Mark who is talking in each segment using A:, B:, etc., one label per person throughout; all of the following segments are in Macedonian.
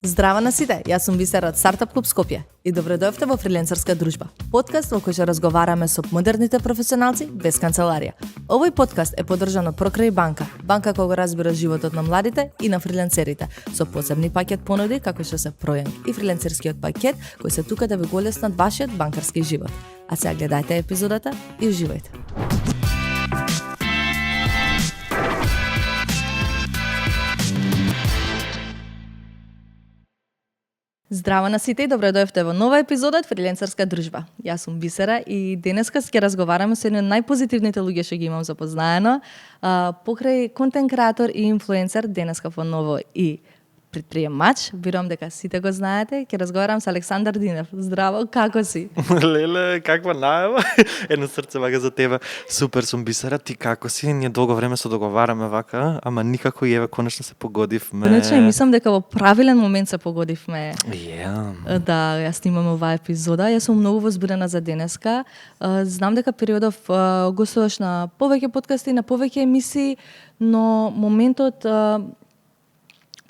A: Здраво на сите, јас сум Висера од Стартап Клуб Скопје и добре дојавте во Фрилансерска дружба. Подкаст во кој ќе разговараме со модерните професионалци без канцеларија. Овој подкаст е поддржан од Прокрај банка, банка која го разбира животот на младите и на фрилансерите, со посебни пакет понуди како што се Пројанг и фрилансерскиот пакет кои се тука да ви го олеснат вашиот банкарски живот. А сега гледајте епизодата и уживајте. Здраво на сите и добро дојавте во нова епизода од Фрилансерска дружба. Јас сум Бисера и денеска ќе разговараме со еден од најпозитивните луѓе што ги имам запознаено, покрај контент креатор и инфлуенсер, денеска поново и предприемач. Верувам дека сите го знаете. Ќе разговарам со Александар Динев. Здраво, како си?
B: Леле, каква најава. Едно срце вака за тебе. Супер сум, Бисера, ти како си? Ние долго време се договараме вака, ама никако и еве конечно се погодивме.
A: Иначе мислам дека во правилен момент се погодивме. Да, јас снимам оваа епизода. Јас сум многу возбудена за денеска. Знам дека периодов гостуваш на повеќе подкасти, на повеќе емисии, но моментот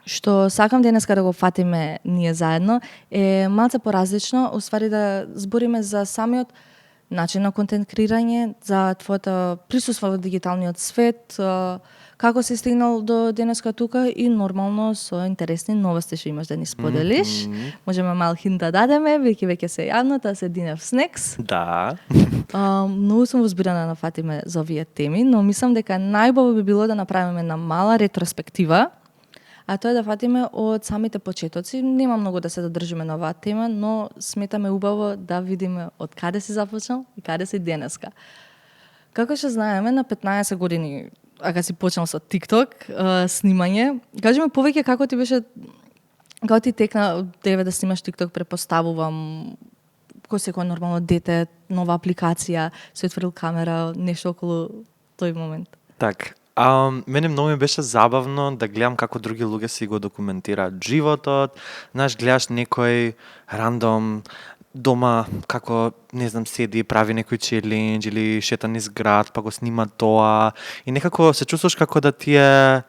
A: што сакам денеска да го фатиме ние заедно е малце поразлично, уствари да збориме за самиот начин на контент креирање, за твоето присуство во дигиталниот свет, како си стигнал до денеска тука и нормално со интересни новости што имаш да ни споделиш. Можеме мал хинт да дадеме, веќе се јавно, таа се Динев Снекс.
B: Да.
A: Многу сум возбудена да фатиме за овие теми, но мислам дека најбово би било да направиме една мала ретроспектива, а тоа е да фатиме од самите почетоци. Нема многу да се додржиме на оваа тема, но сметаме убаво да видиме од каде си започнал и каде си денеска. Како што знаеме, на 15 години, ако си почнал со TikTok снимање, кажи ми повеќе како ти беше, како ти текна од тебе да снимаш TikTok, препоставувам, кој секој нормално дете, нова апликација, се отворил камера, нешто околу тој момент.
B: Так. Мене многу ми беше забавно да гледам како други луѓе си го документираат животот. Знаеш, гледаш некој рандом дома како, не знам, седи и прави некој челендж или шета низ град, па го снима тоа. И некако се чувствуваш како да ти е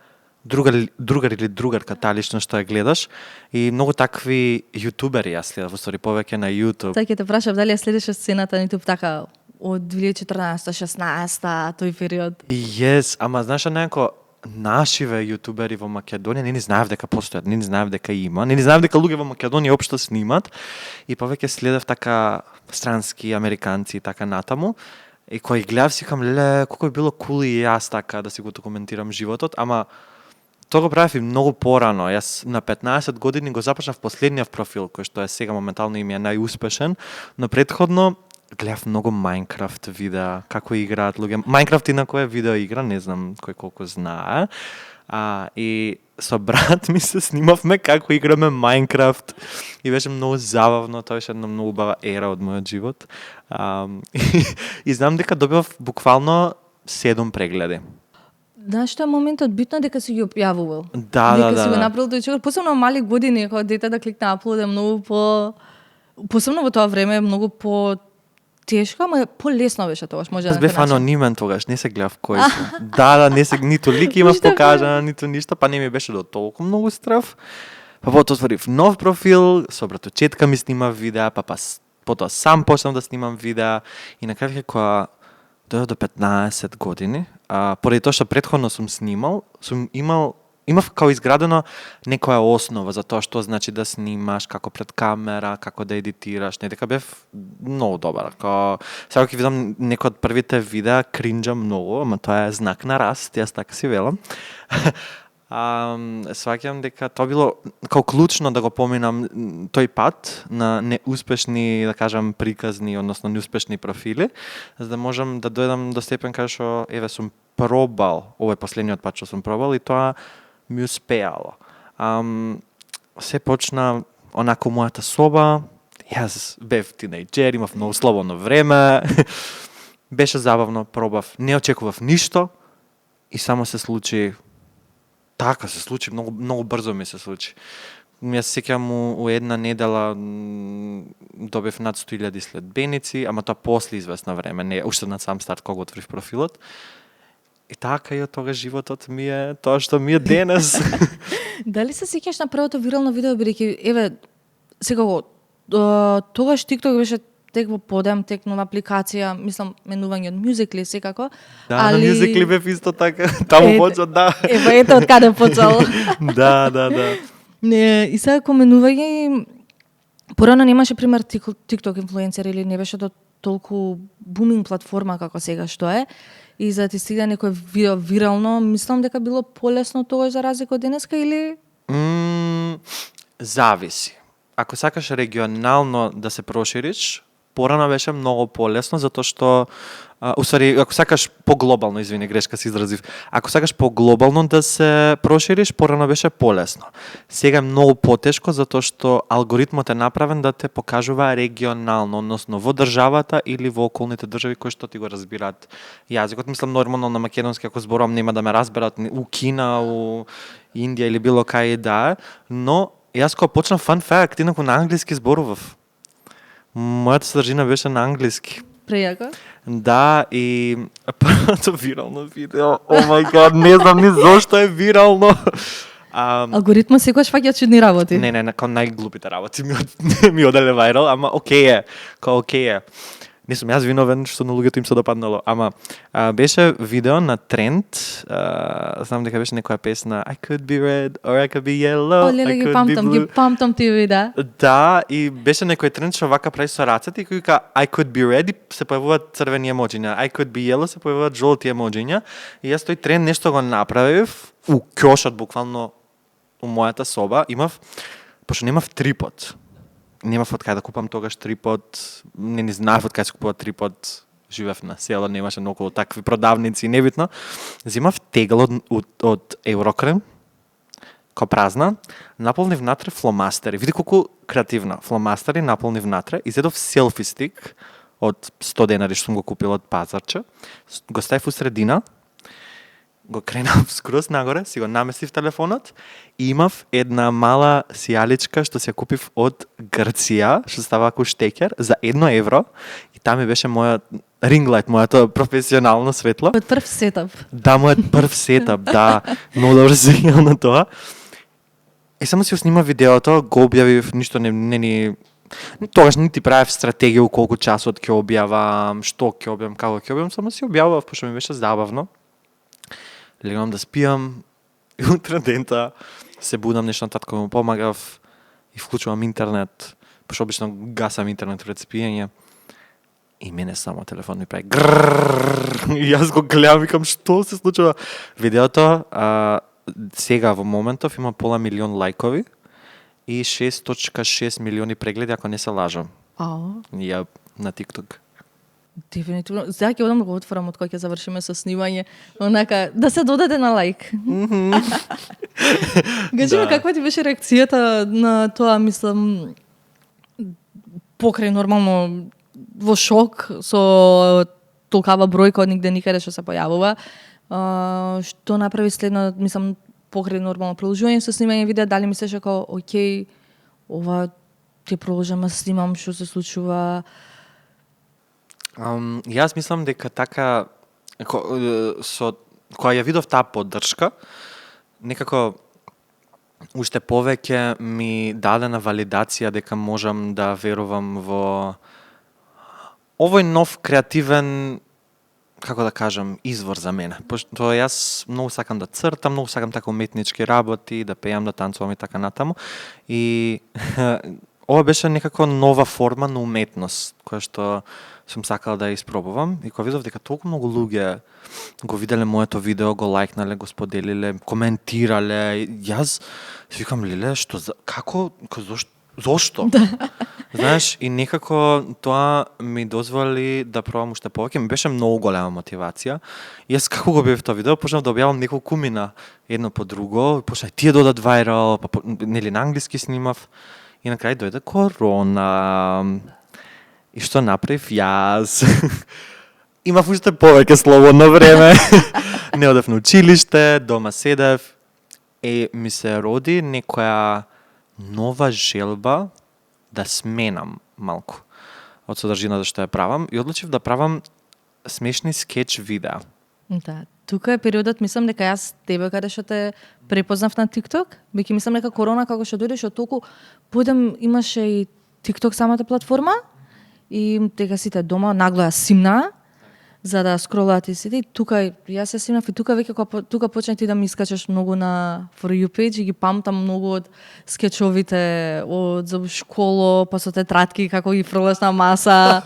B: другар или другарка таа лично што ја гледаш. И многу такви јутубери јас следам, во стори повеќе на YouTube.
A: Така ќе те прашав дали ја следиш сцената на YouTube така од 2014-16 тој период.
B: Yes, ама знаеш некако нашиве јутубери во Македонија не ни знаев дека постојат, не ни знаев дека има, не ни знаев дека луѓе во Македонија општо снимат и повеќе следев така странски американци и така натаму. И кој гледав си кам леле, колку би било кул и јас така да си го документирам животот, ама тоа го правев и многу порано. Јас на 15 години го започнав последниот профил кој што е сега моментално им е најуспешен, но претходно гледав многу Minecraft видеа, како играат луѓе. Minecraft инако е видео игра, не знам кој колку знае. И со брат ми се снимавме како играме Minecraft и беше многу забавно, тоа беше една многу убава ера од мојот живот. И знам дека добивав буквално 7 прегледи.
A: Знаеш што е моментот битно дека си ги објавувал.
B: Да.
A: си го направил тој човек, посебно мали години, кога дете да кликне аплод е многу посебно во тоа време е многу тешко, ама полесно беше тоа, може да.
B: Јас бев анонимен тогаш, не се гледав кој сум. Да, не се ниту лик имав покажано, ниту ништо, па не ми беше до толку многу страв. Па потоа отворив нов профил, со братовчетка ми снимав видеа, потоа сам почнав да снимам видеа и на крај кога дојдов до 15 години, поради тоа што претходно сум снимал, имав као изградено некоја основа за тоа што значи да снимаш, како пред камера, како да едитираш. Не дека бев многу добар. Сега ќе видам некој од првите видеа, кринџам многу, ама тоа е знак на раст, јас така си велам. Сваќам дека тоа било као клучно да го поминам тој пат на неуспешни, да кажам, приказни, односно неуспешни профили, за да можам да дојдам до степен кај што еве сум пробал, овој последниот пат што сум пробал и тоа ми успеало. Се почна онако мојата соба, јас бев тинејџер, имав многу слободно време, беше забавно, пробав, не очекував ништо и само се случи, така се случи, многу брзо ми се случи. Јас сеќавам у една недела добив над 100.000 следбеници, ама тоа после известно време, не уште на сам старт кога отворив профилот. И така и од тога животот ми е тоа што ми е денес.
A: Дали се сеќаш на првото вирално видео, бидејќи еве секако тогаш TikTok беше тек во подем, тек нова апликација, мислам менување од Musical.ly секако.
B: Да, на Musical.ly бев исто така. Таму почна, да.
A: Ева ето од каде почел.
B: Да.
A: Не, и сега коменување порано немаше пример TikTok инфлуенсер или не беше толку буминг платформа како сега што е. И за да ти стигне некој видео вирално, мислам дека било полесно тоа за разлика од денеска или
B: зависи. Ако сакаш регионално да се прошириш, порано беше многу полесно затоа што усвари, ако сакаш поглобално, извини, грешка се изразив. Ако сакаш поглобално да се прошириш, порано беше полесно. Сега е многу потешко затоа што алгоритмот е направен да те покажува регионално, односно во државата или во околните држави кои што ти го разбираат јазикот. Мислам нормално на македонски ако зборувам нема да ме разберат у Кина, у Индија или било кај да, но јас кога почнав fun fact, инаку на англиски зборував. Мојата содржина беше на англиски.
A: прејако?
B: Да, и првото вирално видео, о мај гад, не знам ни зошто е вирално.
A: Алгоритмот секогаш фаќа чудни работи.
B: Не, као најглупите работи ми оделе вајрал, ама окей е. Не сум јас виновен што на луѓето им се допаднало, ама беше видео на тренд, знам дека беше некоја песна I could be red or I could be yellow,
A: Леле,
B: I
A: ги
B: could be blue.
A: памтам ти видеа.
B: Да, и беше некој тренд што вака прави со рацете и кој вика I could be red и се појавуваат црвени емоџиња, I could be yellow се појавуваат жолти емоџиња и јас тој тренд нешто го направив у ќошот буквално у мојата соба, пошто немав трипод. Немав од кај да купам тогаш трипод, не знаев од кај се купува трипод, живеев на село, немаше многу такви продавници, небитно. Земав тегла од Еврокрем, као празна, наполнив внатре фломастери. Види колку креативна. Фломастери наполнив внатре, изедов селфи стик од 100 денари што сум го купил од пазарче, го ставив у средина, го кренав скроз нагоре, си го наместив телефонот и имав една мала сијаличка што си ја купив од Грција, што става како штекер за 1 евро и таа ми беше мојот ринглайт, моето професионално светло.
A: Мојот прв сетап.
B: Да, мојот прв сетап, да. Многу добро се сеќавам на тоа. И само си го снима видеото, го објавив, ништо не ни тогаш не ти правев стратегија колку часот ќе објавам, што ќе објавам, како ќе објавам, само си објавав пошто ми беше забавно. Легнам да спиам и утре дента се будам, нешто на татко му помагав и вклучувам интернет, пошто обично гасам интернет пред спиење и мене само телефон ми прави грррррр и јас го гледам, викам што се случува. Видеото сега во моментов има пола милион лајкови и 6.6 милиони прегледи ако не се лажам. Ја на TikTok.
A: Дефинитивно. Сега ќе одам да го отворам од кога ќе завршиме со снимање, онака да се додаде на лајк. Кажи каква ти беше реакцијата на тоа, мислам, покрај нормално во шок со толкава бројка од нигде никаде што се појавува. Што направи следно, мислам, покрај нормално продолжување со снимање видео, дали мислеше како окей, ова ќе продолжам да снимам, што се случува?
B: Јас мислам дека така кога ја видов таа поддршка, некако уште повеќе ми даде на валидација дека можам да верувам во овој нов креативен, како да кажам, извор за мене. Пошто јас многу сакам да цртам, многу сакам така уметнички работи, да пеам, да танцувам и така натаму. И ова беше некако нова форма на уметност, која што сум сакал да ја испробувам и кога видов дека толку многу луѓе го виделе моето видео, го лајкнале, го споделиле, коментирале, јас си викам, леле, што како зошто? Знаеш, и некако тоа ми дозволи да пробам уште повеќе, ми беше многу голема мотивација. И јас како го бев тоа видео, почнав да објавам неколку мина едно по друго, почнаа тие додат вајрал, нели на англиски снимав. И на крај дојде корона. И што направив јас? Имав уште повеќе слободно време. Не одев на училиште, дома седев. И ми се роди некоја нова желба да сменам малку од содржината што ја правам и одлучив да правам смешни скеч видеа.
A: Да. тука е периодот, мислам дека јас тебе каде што те препознав на TikTok, беќе мислам дека корона како што дојдеш од толку подем имаше и TikTok самата платформа и дека сите дома нагло ја симна за да скролаат и сите. И тука јас се симнав и тука веќе тука почна ти да ми искачаш многу на For You page и ги памтам многу од скечовите од за школо, па со тетрадки како ги фрлаш на маса.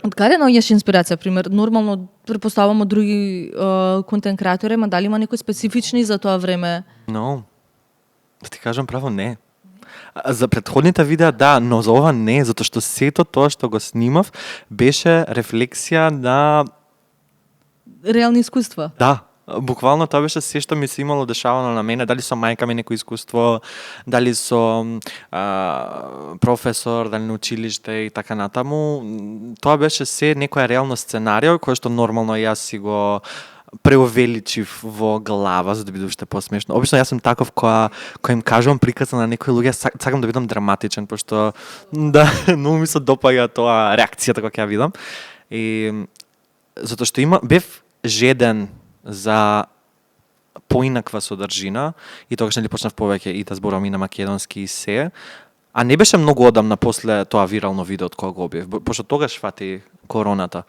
A: Од каде наоѓаш инспирација? Пример, нормално претпоставам од други контент креатори, ма дали има некои специфични за тоа време?
B: No. Да ти кажам право, не. За претходните видеа да, но за ова не, затоа што сето тоа што го снимав беше рефлексија на
A: Реални искуства.
B: да, буквално тоа беше се што ми се имало дешавано на мене, дали со мајка ми некој искуство, дали со професор, дали на училиште и така натаму. Тоа беше се некоја реално сценарио кој што нормално јас си го преувеличив во глава за да биде уште посмешно. Обично јас сум таков која им кажувам приказна на некои луѓе, сакам да бидам драматичен, пошто да, многу ми се допаѓа тоа реакцијата кога ќе ја видам. И затоа што бев жеден за поинаква содржина и тогаш нели почнав повеќе и да зборувам и на македонски и се. А не беше многу одамна после тоа вирално видео од кога го објав, пошто тогаш фати короната.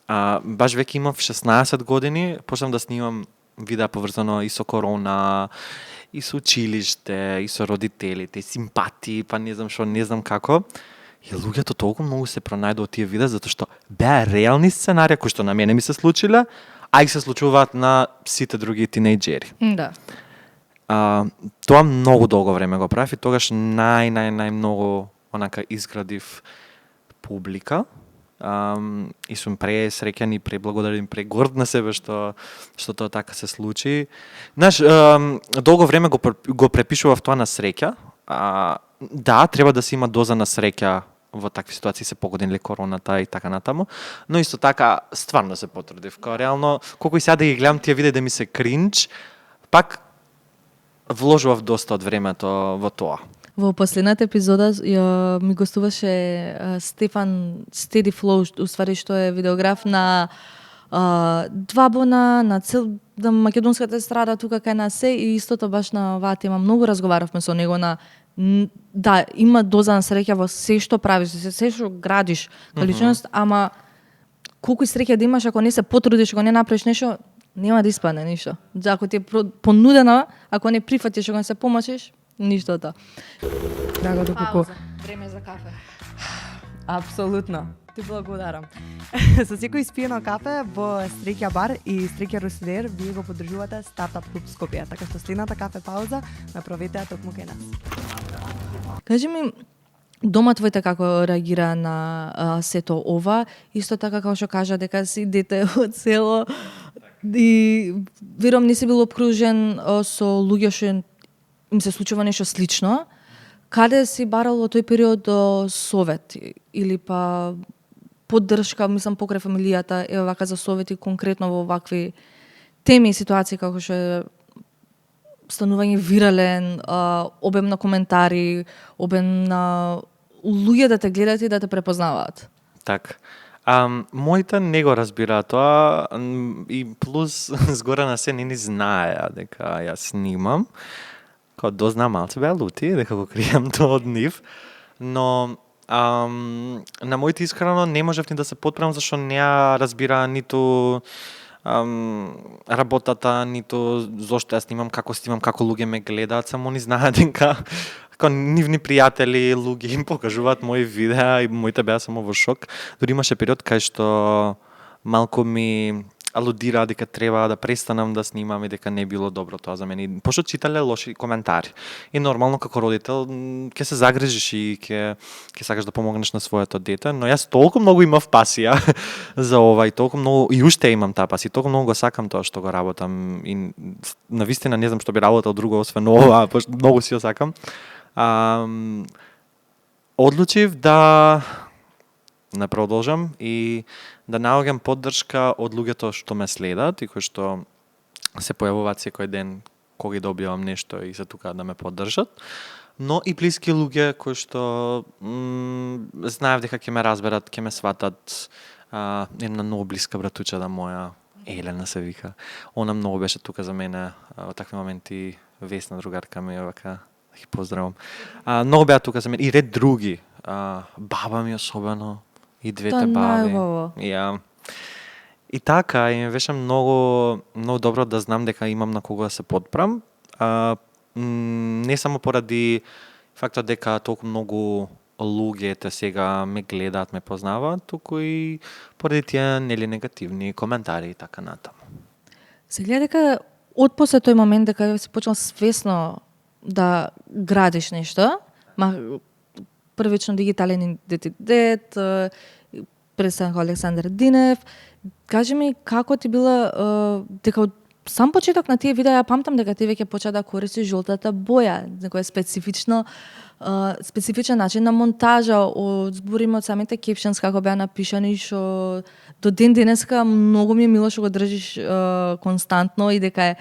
B: Баш веќе имав 16 години, почнав да снимам видеа поврзано и со корона, и со училиште, и со родителите, и симпатии, па не знам што, не знам како. И луѓето толку многу се пронајдоа од тие видеа затоа што беа реални сценарија кои што на мене ми се случиле, а и се случуваат на сите други тинејџери.
A: Да.
B: Тоа многу долго време го правив и тогаш најмногу онака изградив публика. И сум пресреќен и преблагодарен, прегорд на себе што тоа така се случи. Знаеш, долго време го препишував тоа на среќа. Да, треба да се има доза на среќа во такви ситуации, се погодиниле короната и така натаму, но исто така стварно се потрудив. Као реално, колку и сега да ги гледам тие видеа да ми се кринч, пак вложував доста од времето во тоа.
A: Во последната епизода ми гостуваше Стефан Steady Flow, уствари што е видеограф на Двабона, на македонската естрада тука кај нас се и истото баш на оваа тема многу разговаравме со него на да, има доза на среќа во се што правиш, се што градиш како личност, ама колку среќа да имаш ако не се потрудиш, ако не направиш нешто, нема да испадне ништо. Ако ти е понудено, ако не прифатиш, ако не се помачиш, ништо тоа.
C: Драго доколку
A: Време за кафе.
C: апсолутно. Ти благодарам. Со секој испиено кафе во Среќа бар и Среќа Русидер вие го поддржувате Стартап клуб Скопје, така што следната кафе пауза ме проведете токму кај нас.
A: Кажи ми, дома твојте како реагира на сето ова, исто така како што кажа дека си дете од село и верувам не си бил обкружен со луѓе што им се случува нешто слично. Каде си барал во тој период совет или па поддршка, мислам, покрај фамилијата, е вака за совети конкретно во вакви теми и ситуации како што е станување вирален, обем на коментари, обем на луѓе да те гледаат и да те препознаваат?
B: Так. Моите не го разбираат тоа и плюс згора на се не ни знаеа дека јас снимам. Као дознаа малце беа лути, дека го кријам тоа од нив, но на моите искрено не можев ни да се потправам зашто не ја разбира ниту работата, ниту зошто ја снимам, како луѓе ме гледаат, само ни знаат дека како нивни пријатели, луѓе им покажуваат мои видеа и моите беа само во шок. Дури имаше период кај што малку ми алудираа дека треба да престанам да снимам и дека не било добро тоа за мене. Пошто читале лоши коментари. И нормално како родител ќе се загрижиш и ќе сакаш да помогнеш на своето дете, но јас толку многу имав пасија за ова и толку многу и уште имам таа пасија, толку многу го сакам тоа што го работам и навистина не знам што би работел друго освен ова, пошто многу си ја сакам. Одлучив да не продолжам и да наоѓам поддршка од луѓето што ме следат и кои што се појавуваат секој ден кога ги добивам нешто и се тука да ме поддржат, но и блиски луѓе кои што знаев дека ќе ме разберат, ќе ме сватат, една многу блиска братуча моја, Елена се вика. Она многу беше тука за мене во такви моменти, Весна другарка ми, вака, да ги поздравам. Многу беа тука за мене и ред други. Баба ми особено, и двете баби. Ја. И така, и ми беше многу добро да знам дека имам на кого да се подпрам. Не само поради фактот дека толку многу луѓето сега ме гледаат, ме познаваат, туку и поради тие нели негативни коментари и така натаму.
A: Се гледа дека од после тој момент дека си почнал свесно да градиш нешто, првично дигитален идентитет, представник Александар Динев, кажи ми како ти била дека од сам почеток на тие видеа, ја памтам дека ти веќе почна да користиш жолтата боја, некоја специфичен начин на монтажа, од збориме од самите кепшенс како беа напишани, што до ден денеска многу ми е мило што го држиш константно и дека е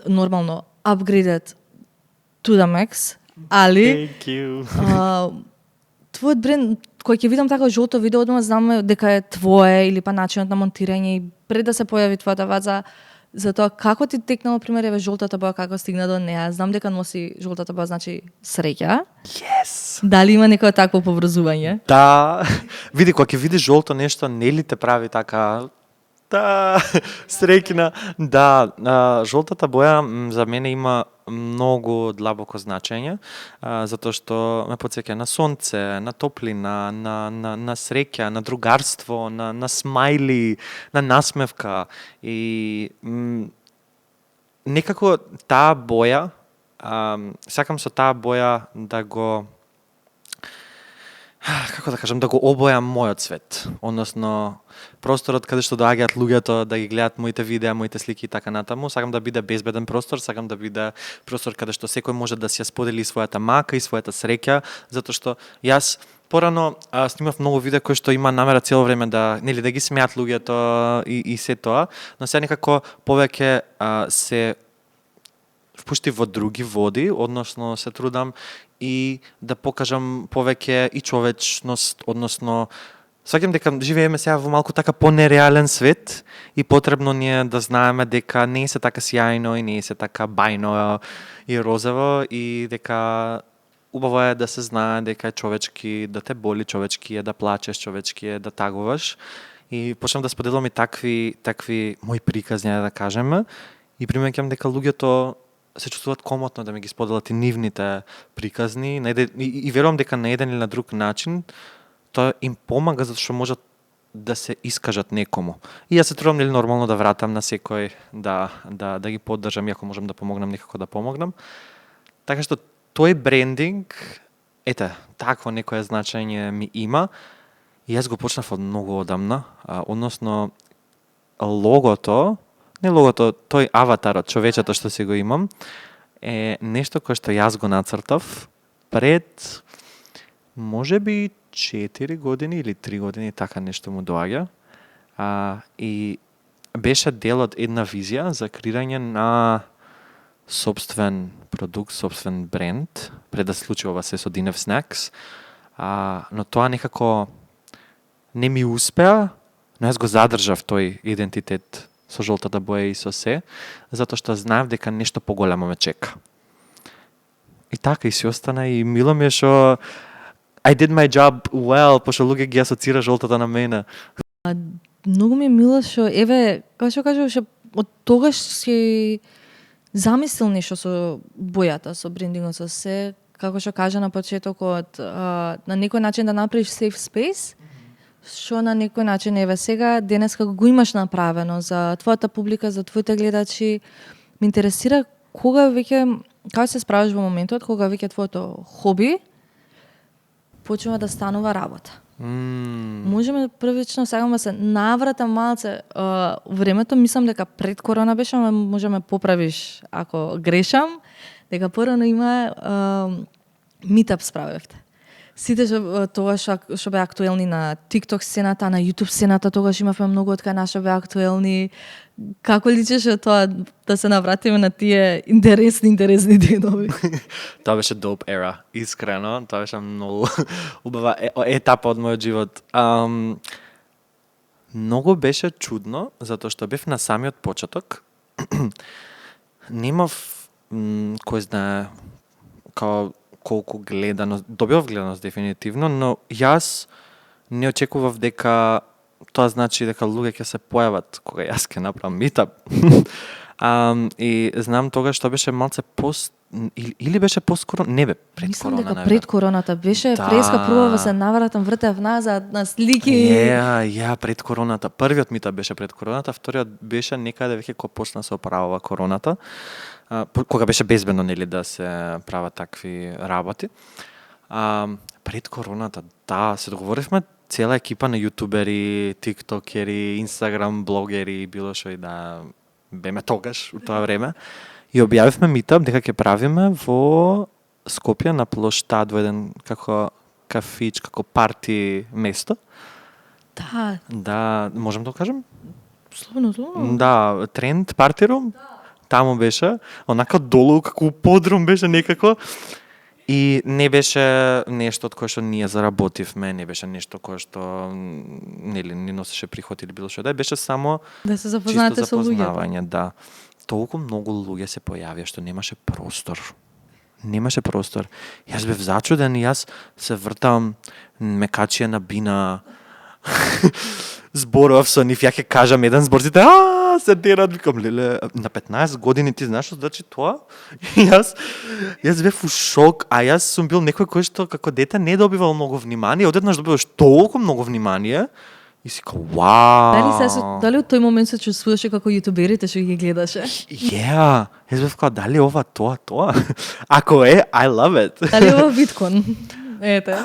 A: нормално upgraded to the max, али твојот бренд, кој ќе видам така жолто видео, одма знам дека е твое или па начинот на монтирање и пред да се појави твојата ваза, за тоа како ти текнало, пример, еве жолтата боја, како стигна до неа. Знам дека носи жолтата боја, значи среќа.
B: Yes!
A: Дали има некој такво поврзување?
B: Да. Види, кога ќе видиш жолто нешто, нели те прави така среќна. Да, жолтата боја за мене има многу длабоко значење, затоа што ме потсеќа на сонце, на топлина, на среќа, на другарство, на смајли, на насмевка. И некако таа боја, сакам со таа боја да го, како да кажам, да го обојам мојот свет, односно просторот каде што доаѓаат луѓето да ги гледаат моите видеа, моите слики и така натаму. Сакам да биде безбеден простор, сакам да биде простор каде што секој може да си ја сподели својата мака и својата среќа, затоа што јас порано снимав многу видеа кои што има намера цело време да ги смеат луѓето и се тоа, но сега некако повеќе се впуштив во други води, односно се трудам и да покажам повеќе и човечност, односно сваќам дека живееме сега во малку така понереален свет и потребно ни е да знаеме дека не се така сјајно и не се така бајно и розово и дека убаво е да се знае дека е човечки да те боли, човечки е да плачеш, човечки е да тагуваш. И почнам да споделувам и такви мои приказни, да кажеме, и примеќам дека луѓето се чувствуваат комотно да ми ги споделат и нивните приказни и верувам дека на еден или на друг начин тоа им помага затоа што можат да се искажат некому. И јас се трудам нели нормално да вратам на секој да ги поддржам и ако можам да помогнам некако да помогнам. Така што тој брендинг, такво некое значење ми има и јас го почнав од многу одамна, односно логото, тој аватарот, човечето што си го имам, е нешто кое што јас го нацртав пред можеби 4 години или 3 години, така нешто му доаѓа. И беше дел од една визија за креирање на собствен продукт, собствен бренд, пред да се случи ова се со Динев Snacks. Но тоа некако не ми успеа, но јас го задржав тој идентитет со жолтата боја и со се, затоа што знаев дека нешто поголемо ме чека. И така и си остана и мило ми е што I did my job well, пошто луѓе ги асоцира жолтата на мене.
A: Многу ми е мило што еве, како што кажуваш, од тогаш си замислил нешто со бојата, со брендингот, со се, како што кажа на почетокот, на некој начин да направиш safe space, што на некој начин еве сега денес како го имаш направено за твојата публика, за твоите гледачи. Ме интересира кога веќе, како се справиш во моментот кога веќе твоето хоби почнува да станува работа. Можеме првично сега да се навратам малце времето, мислам дека пред корона беше, но можеме поправиш ако грешам, дека порано има meetup справевте. Сите тогаш што беа актуелни на TikTok сцената, на YouTube сцената, тогаш имавме многу од кај нашо беа актуелни. Како личеше тоа да се навратиме на тие интересни денови?
B: Тоа беше dope era, искрено, тоа беше многу убава етапа од мојот живот. Многу беше чудно, затоа што бев на самиот почеток. Немав, кој знае, као колку гледаност, добивав гледаност дефинитивно, но јас не очекував дека тоа значи дека луѓе ќе се појават кога јас ќе направам митап. И знам тогаш што беше малце пост или беше поскоро, не бе, пред
A: Мислам
B: корона.
A: дека пред короната беше,
B: Да.
A: преска прубава се навратам, вртев назад на слики.
B: Ја, пред короната. Првиот митап беше пред короната, вториот беше некаде веќе кога почна се оправува короната. Кога беше безбедно, нели, да се прават такви работи. Пред короната, да, се договоривме цела екипа на јутубери, тиктокери, инстаграм блогери, било што и да беме тогаш, у тоа време. И објавивме митап дека ќе правиме во Скопје на плоштад во еден како кафич, како парти место.
A: Да,
B: Да, можам да го кажем?
A: слободно.
B: Да, тренд, партирум. Таму беше, онака долу, како подрум беше некако. И не беше нешто од кое што ние заработивме, не беше нешто кое што нели не носеше приход или било што да е, беше само
A: Да се запознаете
B: чисто
A: со луѓето.
B: запознавање, да. Толку многу луѓе се појавија што немаше простор. Немаше простор. Јас бев зачуден и јас се вртам, ме качија на бина, зборував со нив, ја ќе кажам еден збор, сите се дерат, викам, леле, на 15 години ти знаеш што значи тоа? И јас бев у шок, а јас сум бил некој кој што како дете не добивал многу внимание, одеднаш добиваш толку многу внимание и си као, вау.
A: Дали од тој момент се чувствуваше како јутуберите што ги гледаше?
B: Јас бев као, дали ова тоа? Ако е, I love it.
A: Дали во Биткон? Ете.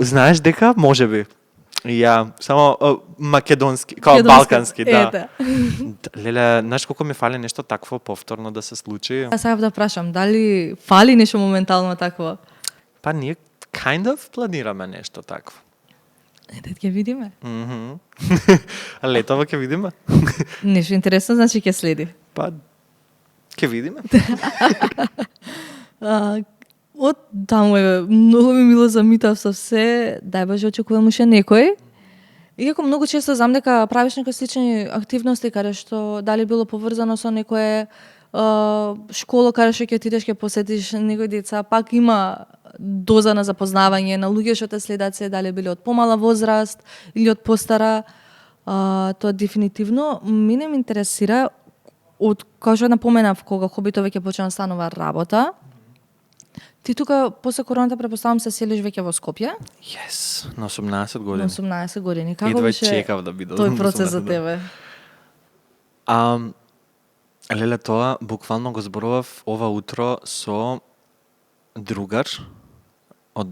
B: Знаеш дека можеби. Ја, само македонски, као
A: Македонски,
B: балкански, да.
A: ете.
B: Леле, знаеш колку ми фали нешто такво повторно да се случи?
A: Јас сакав да прашам, дали фали нешто моментално такво?
B: Па ние kind of планираме нешто такво.
A: Ете, ќе видиме.
B: А летово ќе видиме?
A: Нешто интересно, значи ќе следи.
B: Па, ќе видиме.
A: Од таму е, многу ми мило за митап со се, дај Боже очекувам уште некој. Иако многу често знам дека правиш некои слични активности каде што дали било поврзано со некое школа каде што ќе отидеш ќе посетиш некои деца, пак има доза на запознавање на луѓе што те следат се, дали биле од помала возраст или од постара. Тоа дефинитивно мене ме интересира од како што напоменав кога хобито веќе почна да станува работа. Ти тука после короната претпоставам се селиш веќе во Скопје?
B: Yes, на 18 години.
A: На 18 години. Како
B: Едва
A: беше
B: чекав да бидам
A: тој
B: на
A: процес
B: 18
A: за тебе?
B: Леле, тоа буквално го зборував ова утро со другар од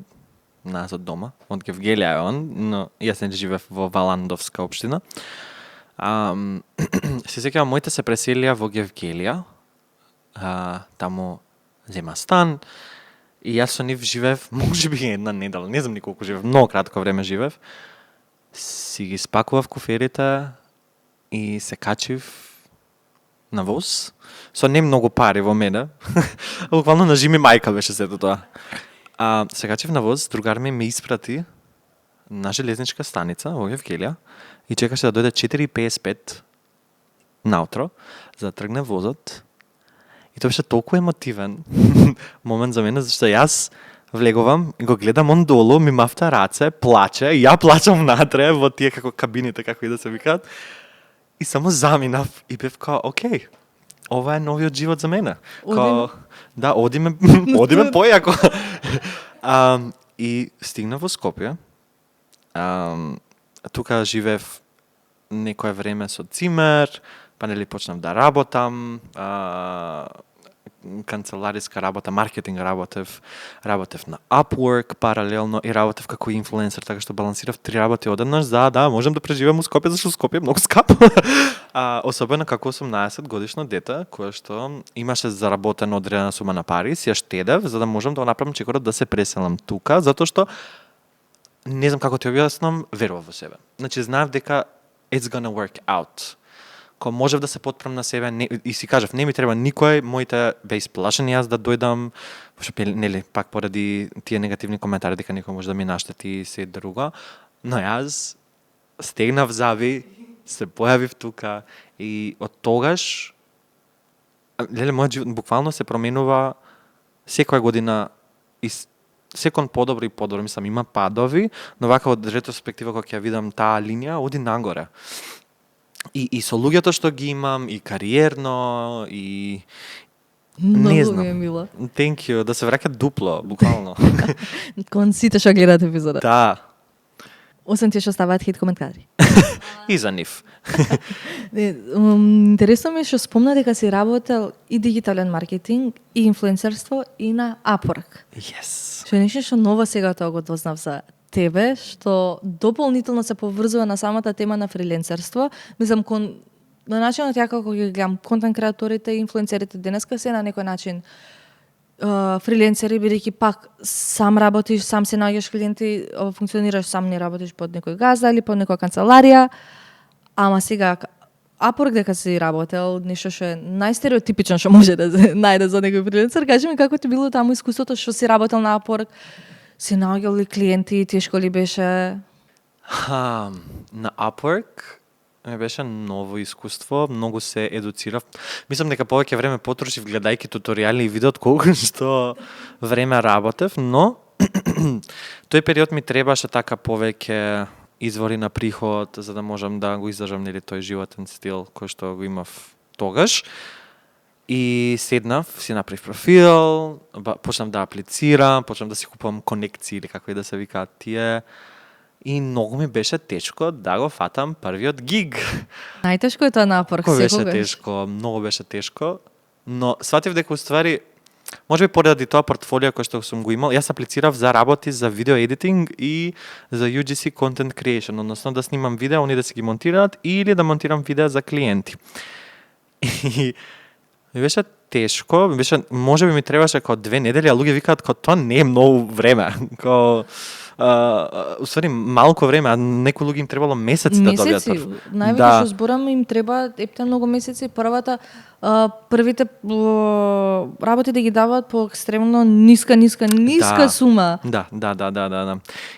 B: нас од дома, од Гевгелија е он, но јас не живеев во Валандовска општина. Се сеќавам, моите се преселија во Гевгелија, таму зема стан, и јас со нив живеев, можеби една недела, не знам ни колку живеев, многу кратко време живеев. Си ги спакував куферите и се качив на воз, со не многу пари во мене. Буквално на жими мајка беше сето тоа. Се качив на воз, другар ми ме испрати на железничка станица во Евгелија и чекаше да дојде 4:55 наутро за да тргне возот. И тоа беше толку емотивен момент за мене, зашто јас влегувам и го гледам он долу, ми мафта раце, плаче, и ја плачам натре во тие како кабините, како и да се викаат. И само заминав и бев као, окей, ова е новиот живот за мене. Као, да, одиме појако. И стигнав во Скопје. Тука живеев некое време со цимер, па нели почнав да работам, канцелариска работа, маркетинг работев на Upwork паралелно и работев како инфлуенсер, така што балансирав 3 работи одеднаш за да можам да преживеам у Скопје, зашто Скопје е многу скапо. Особено како 18 годишно дете, кое што имаше заработено одредена сума на пари, си ја штедев за да можам да го направам чекорот да се преселам тука, затоа што не знам како ти објаснам, верував во себе. Значи знаев дека it's gonna work out. Кога можев да се потпрам на себе и си кажав, не ми треба никој, моите бе исплашени јас да дојдам, пошто нели пак поради тие негативни коментари дека некој може да ми наштети и се друго, но јас стегнав зави, се појавив тука и од тогаш леле мојот живот буквално се променува секоја година и секој подобро и подобро, мислам има падови, но вака од ретроспектива кога ќе ја видам таа линија оди нагоре. И со луѓето што ги имам, и кариерно, и не
A: Многу
B: знам.
A: ми е мило.
B: Thank you, да се враќа дупло, буквално.
A: Кон сите што гледаат епизода.
B: Да,
A: Освен тие што ставаат хейт коментари.
B: и за нив.
A: Интересно ми е што спомна дека си работел и дигитален маркетинг, и инфлуенсерство, и на Upwork.
B: Yes.
A: Што е нешто што ново сега тоа го дознав за тебе, што дополнително се поврзува на самата тема на фриленсерство. Мислам, на начинот ја како ги гледам контент креаторите и инфлуенсерите денеска се на некој начин фриленсери, бидејќи пак сам работиш, сам се наоѓаш клиенти, функционираш сам, не работиш под некој газда или под некоја канцеларија. Ама сега Upwork дека си работел, нешто што е најстереотипично што може да се најде за некој фриленсер. Кажи ми како ти било таму искуството што си работел на Upwork? Си наоѓал ли клиенти, тешко ли беше?
B: На Upwork ми беше ново искуство, многу се едуцирав. Мислам дека повеќе време потрошив гледајќи туторијали и видео колку што време работев, но тој период ми требаше така повеќе извори на приход за да можам да го издржам нели тој животен стил кој што го имав тогаш. И седнав, си направив профил, почнав да аплицирам, почнав да си купувам конекции или како и да се викаат тие. И многу ми беше тешко да го фатам првиот гиг.
A: Најтешко е тоа на Upwork
B: Како беше
A: секогаш.
B: тешко, многу беше тешко, но сватив дека уствари можеби поради тоа портфолио кој што сум го имал, јас аплицирав за работи за видео едитинг и за UGC content creation, односно да снимам видео, они да си ги монтираат или да монтирам видео за клиенти. И ми беше тешко, можеби ми требаше како 2 недели, а луѓе викаат како тоа не е многу време. Како уствари малку време, а некои луѓе им требало месеци да добијат.
A: Месеци, највеќе што зборам им треба епте многу месеци. Првите работи да ги даваат по екстремно ниска сума.
B: Да.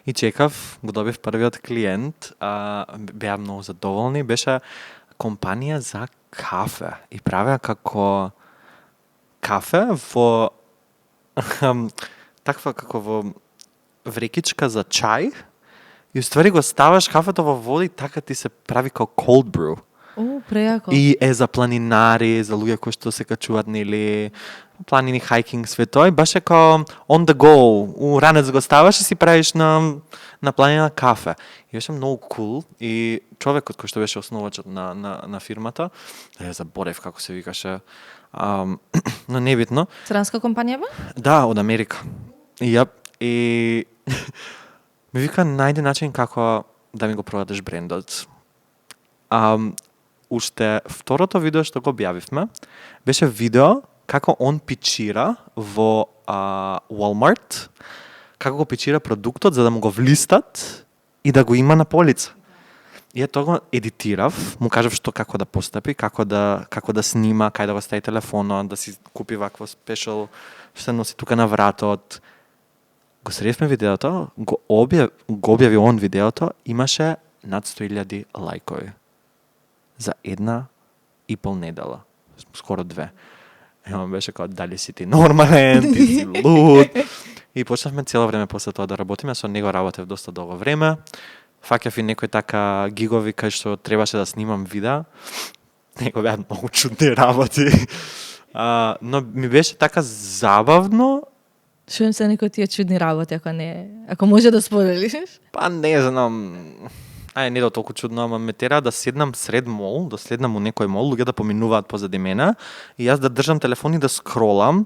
B: И чекав, го добив првиот клиент, беа многу задоволни, беше компанија за кафе и правеа како кафе во таква како во врекичка за чај и уствари го ставаш кафето во вода и така ти се прави како cold brew.
A: О, прејако.
B: И е за планинари, за луѓе кои што се качуваат нели планини, хайкинг, све тоа и баш е како on the go. У ранец го ставаш и си правиш на планина кафе. И беше многу кул и човекот кој што беше основачот на фирмата, заборев како се викаше, но небитно.
A: Странска компанија ба?
B: Да, од Америка. И ми вика најди начин како да ми го продадеш брендот. Уште второто видео што го објавивме беше видео како он пичира во Walmart, како го пичира продуктот за да му го влистат и да го има на полица. И тоа го едитирав, му кажав што како да постапи, како да снима, кај да го стави телефонот, да си купи вакво спешал, што се носи тука на вратот. Го средивме видеото, го објави он видеото, имаше над 100,000 лајкови. За 1,5 недела, скоро 2. Он беше како, дали си ти нормален, ти си луд. И почнавме цело време после тоа да работиме, со него работев доста долго време. Фаќав и некои така гигови кај што требаше да снимам видеа. Него беа многу чудни работи. Но ми беше така забавно.
A: Што им се некои тие чудни работи, ако може да споделиш?
B: Па не знам. Не до толку чудно, ама ме тера да седнам сред мол, да следнам у некој мол, луѓе да поминуваат позади мене и јас да држам телефон и да скролам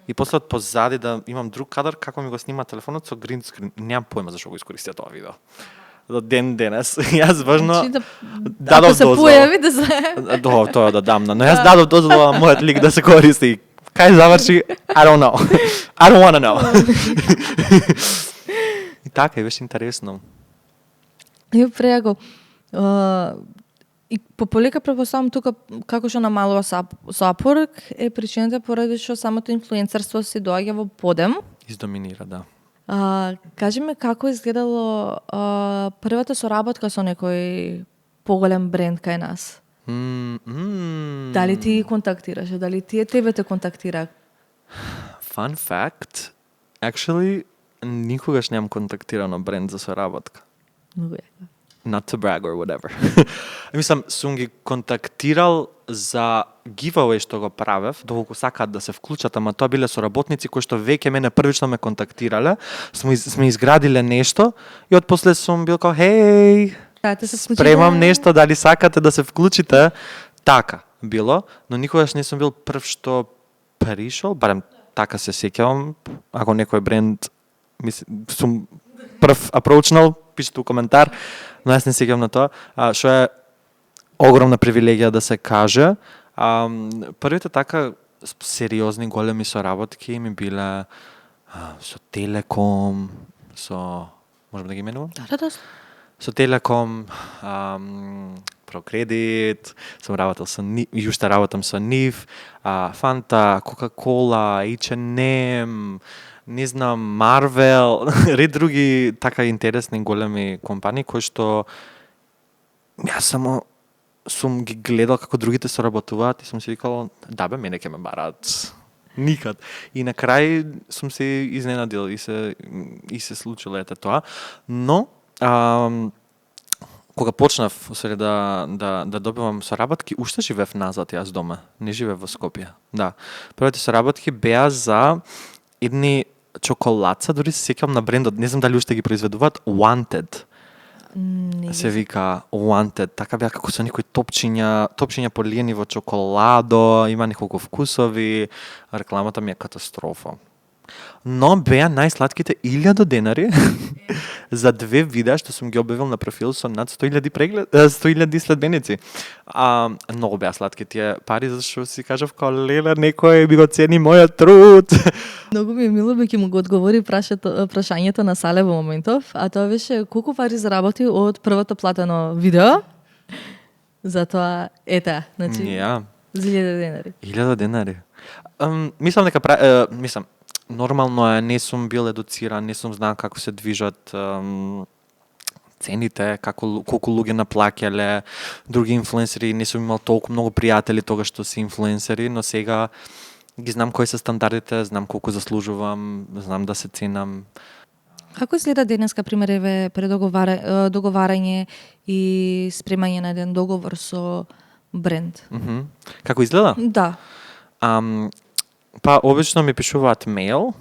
B: и после од позади да имам друг кадар како ми го снима телефонот со грин скрин. Немам појма зашто го искористија тоа видео. До ден денес. Јас важно
A: Ако
B: дадов
A: се
B: дозвола.
A: појави да се...
B: Тоа да дам, но јас дадов дозвола мојот лик да се користи. Кај заврши? I don't know. I don't wanna know. И така, беше интересно.
A: И преаго. И пополека претпоставам тука како што намалува со Upwork е причината поради што самото инфлуенсерство се доаѓа во подем.
B: Издоминира, да.
A: Кажи ме како изгледало првата соработка со некој поголем бренд кај нас? Дали ти контактираше, дали тие тебе те контактира?
B: Fun fact, actually, никогаш немам контактирано бренд за соработка.
A: Многу јако.
B: Not to brag or whatever. Мислам, сум ги контактирал за giveaway што го правев, доколку сакаат да се вклучат, ама тоа биле соработници кои што веќе мене првично ме контактирале, сме изградиле нешто и отпосле сум бил као, хеј, спремам нешто, дали сакате да се вклучите? Така било, но никогаш не сум бил прв што пришол, барем така се сеќавам, ако некој бренд сум прв approachnal, пишете у коментар, но јас не сеќавам на тоа, што е огромна привилегија да се каже. Првите така сериозни големи соработки ми биле со Телеком, со можам да ги именувам?
A: Да.
B: Со Телеком, Прокредит, сум работел со Нив, јуште работам со Нив, Фанта, Кока-кола, H&M, не знам, Марвел, ред други така интересни големи компании кои што јас само сум ги гледал како другите соработуваат и сум си викал, да бе, мене ќе ме бараат. Никад. И на крај сум се изненадил и се случило ете тоа. Но кога почнав да добивам соработки, уште живеев назад јас дома. Не живеев во Скопје. Да. Првите соработки беа за едни чоколадца, дури се сеќавам на брендот, не знам дали уште ги произведуваат, Wanted. Се вика Wanted, така беа како со некои топчиња полиени во чоколадо, има неколку вкусови, рекламата ми е катастрофа. Но беа најсладките 1000 денари за 2 видеа што сум ги објавил на профил со над 100.000 следбеници. Многу беа сладки тие пари, зашто си кажав као леле, некој би го цени мојот труд.
A: Многу ми е мило би ќе му го одговори прашањето на Сале во моментов, а тоа беше колку пари заработи од првото платено видео. Затоа ета, значи 1000 денари.
B: 1000 денари. Мислам дека нормално е, не сум бил едуциран, не сум знал како се движат цените, колку луѓе наплаќале, други инфлуенсери, не сум имал толку многу пријатели тогаш што се инфлуенсери, но сега ги знам кои се стандардите, знам колку заслужувам, знам да се ценам.
A: Како изгледа денеска, пример, договарање и спремање на еден договор со бренд?
B: Како изгледа?
A: Да.
B: Па, обично ми пишуваат мејл,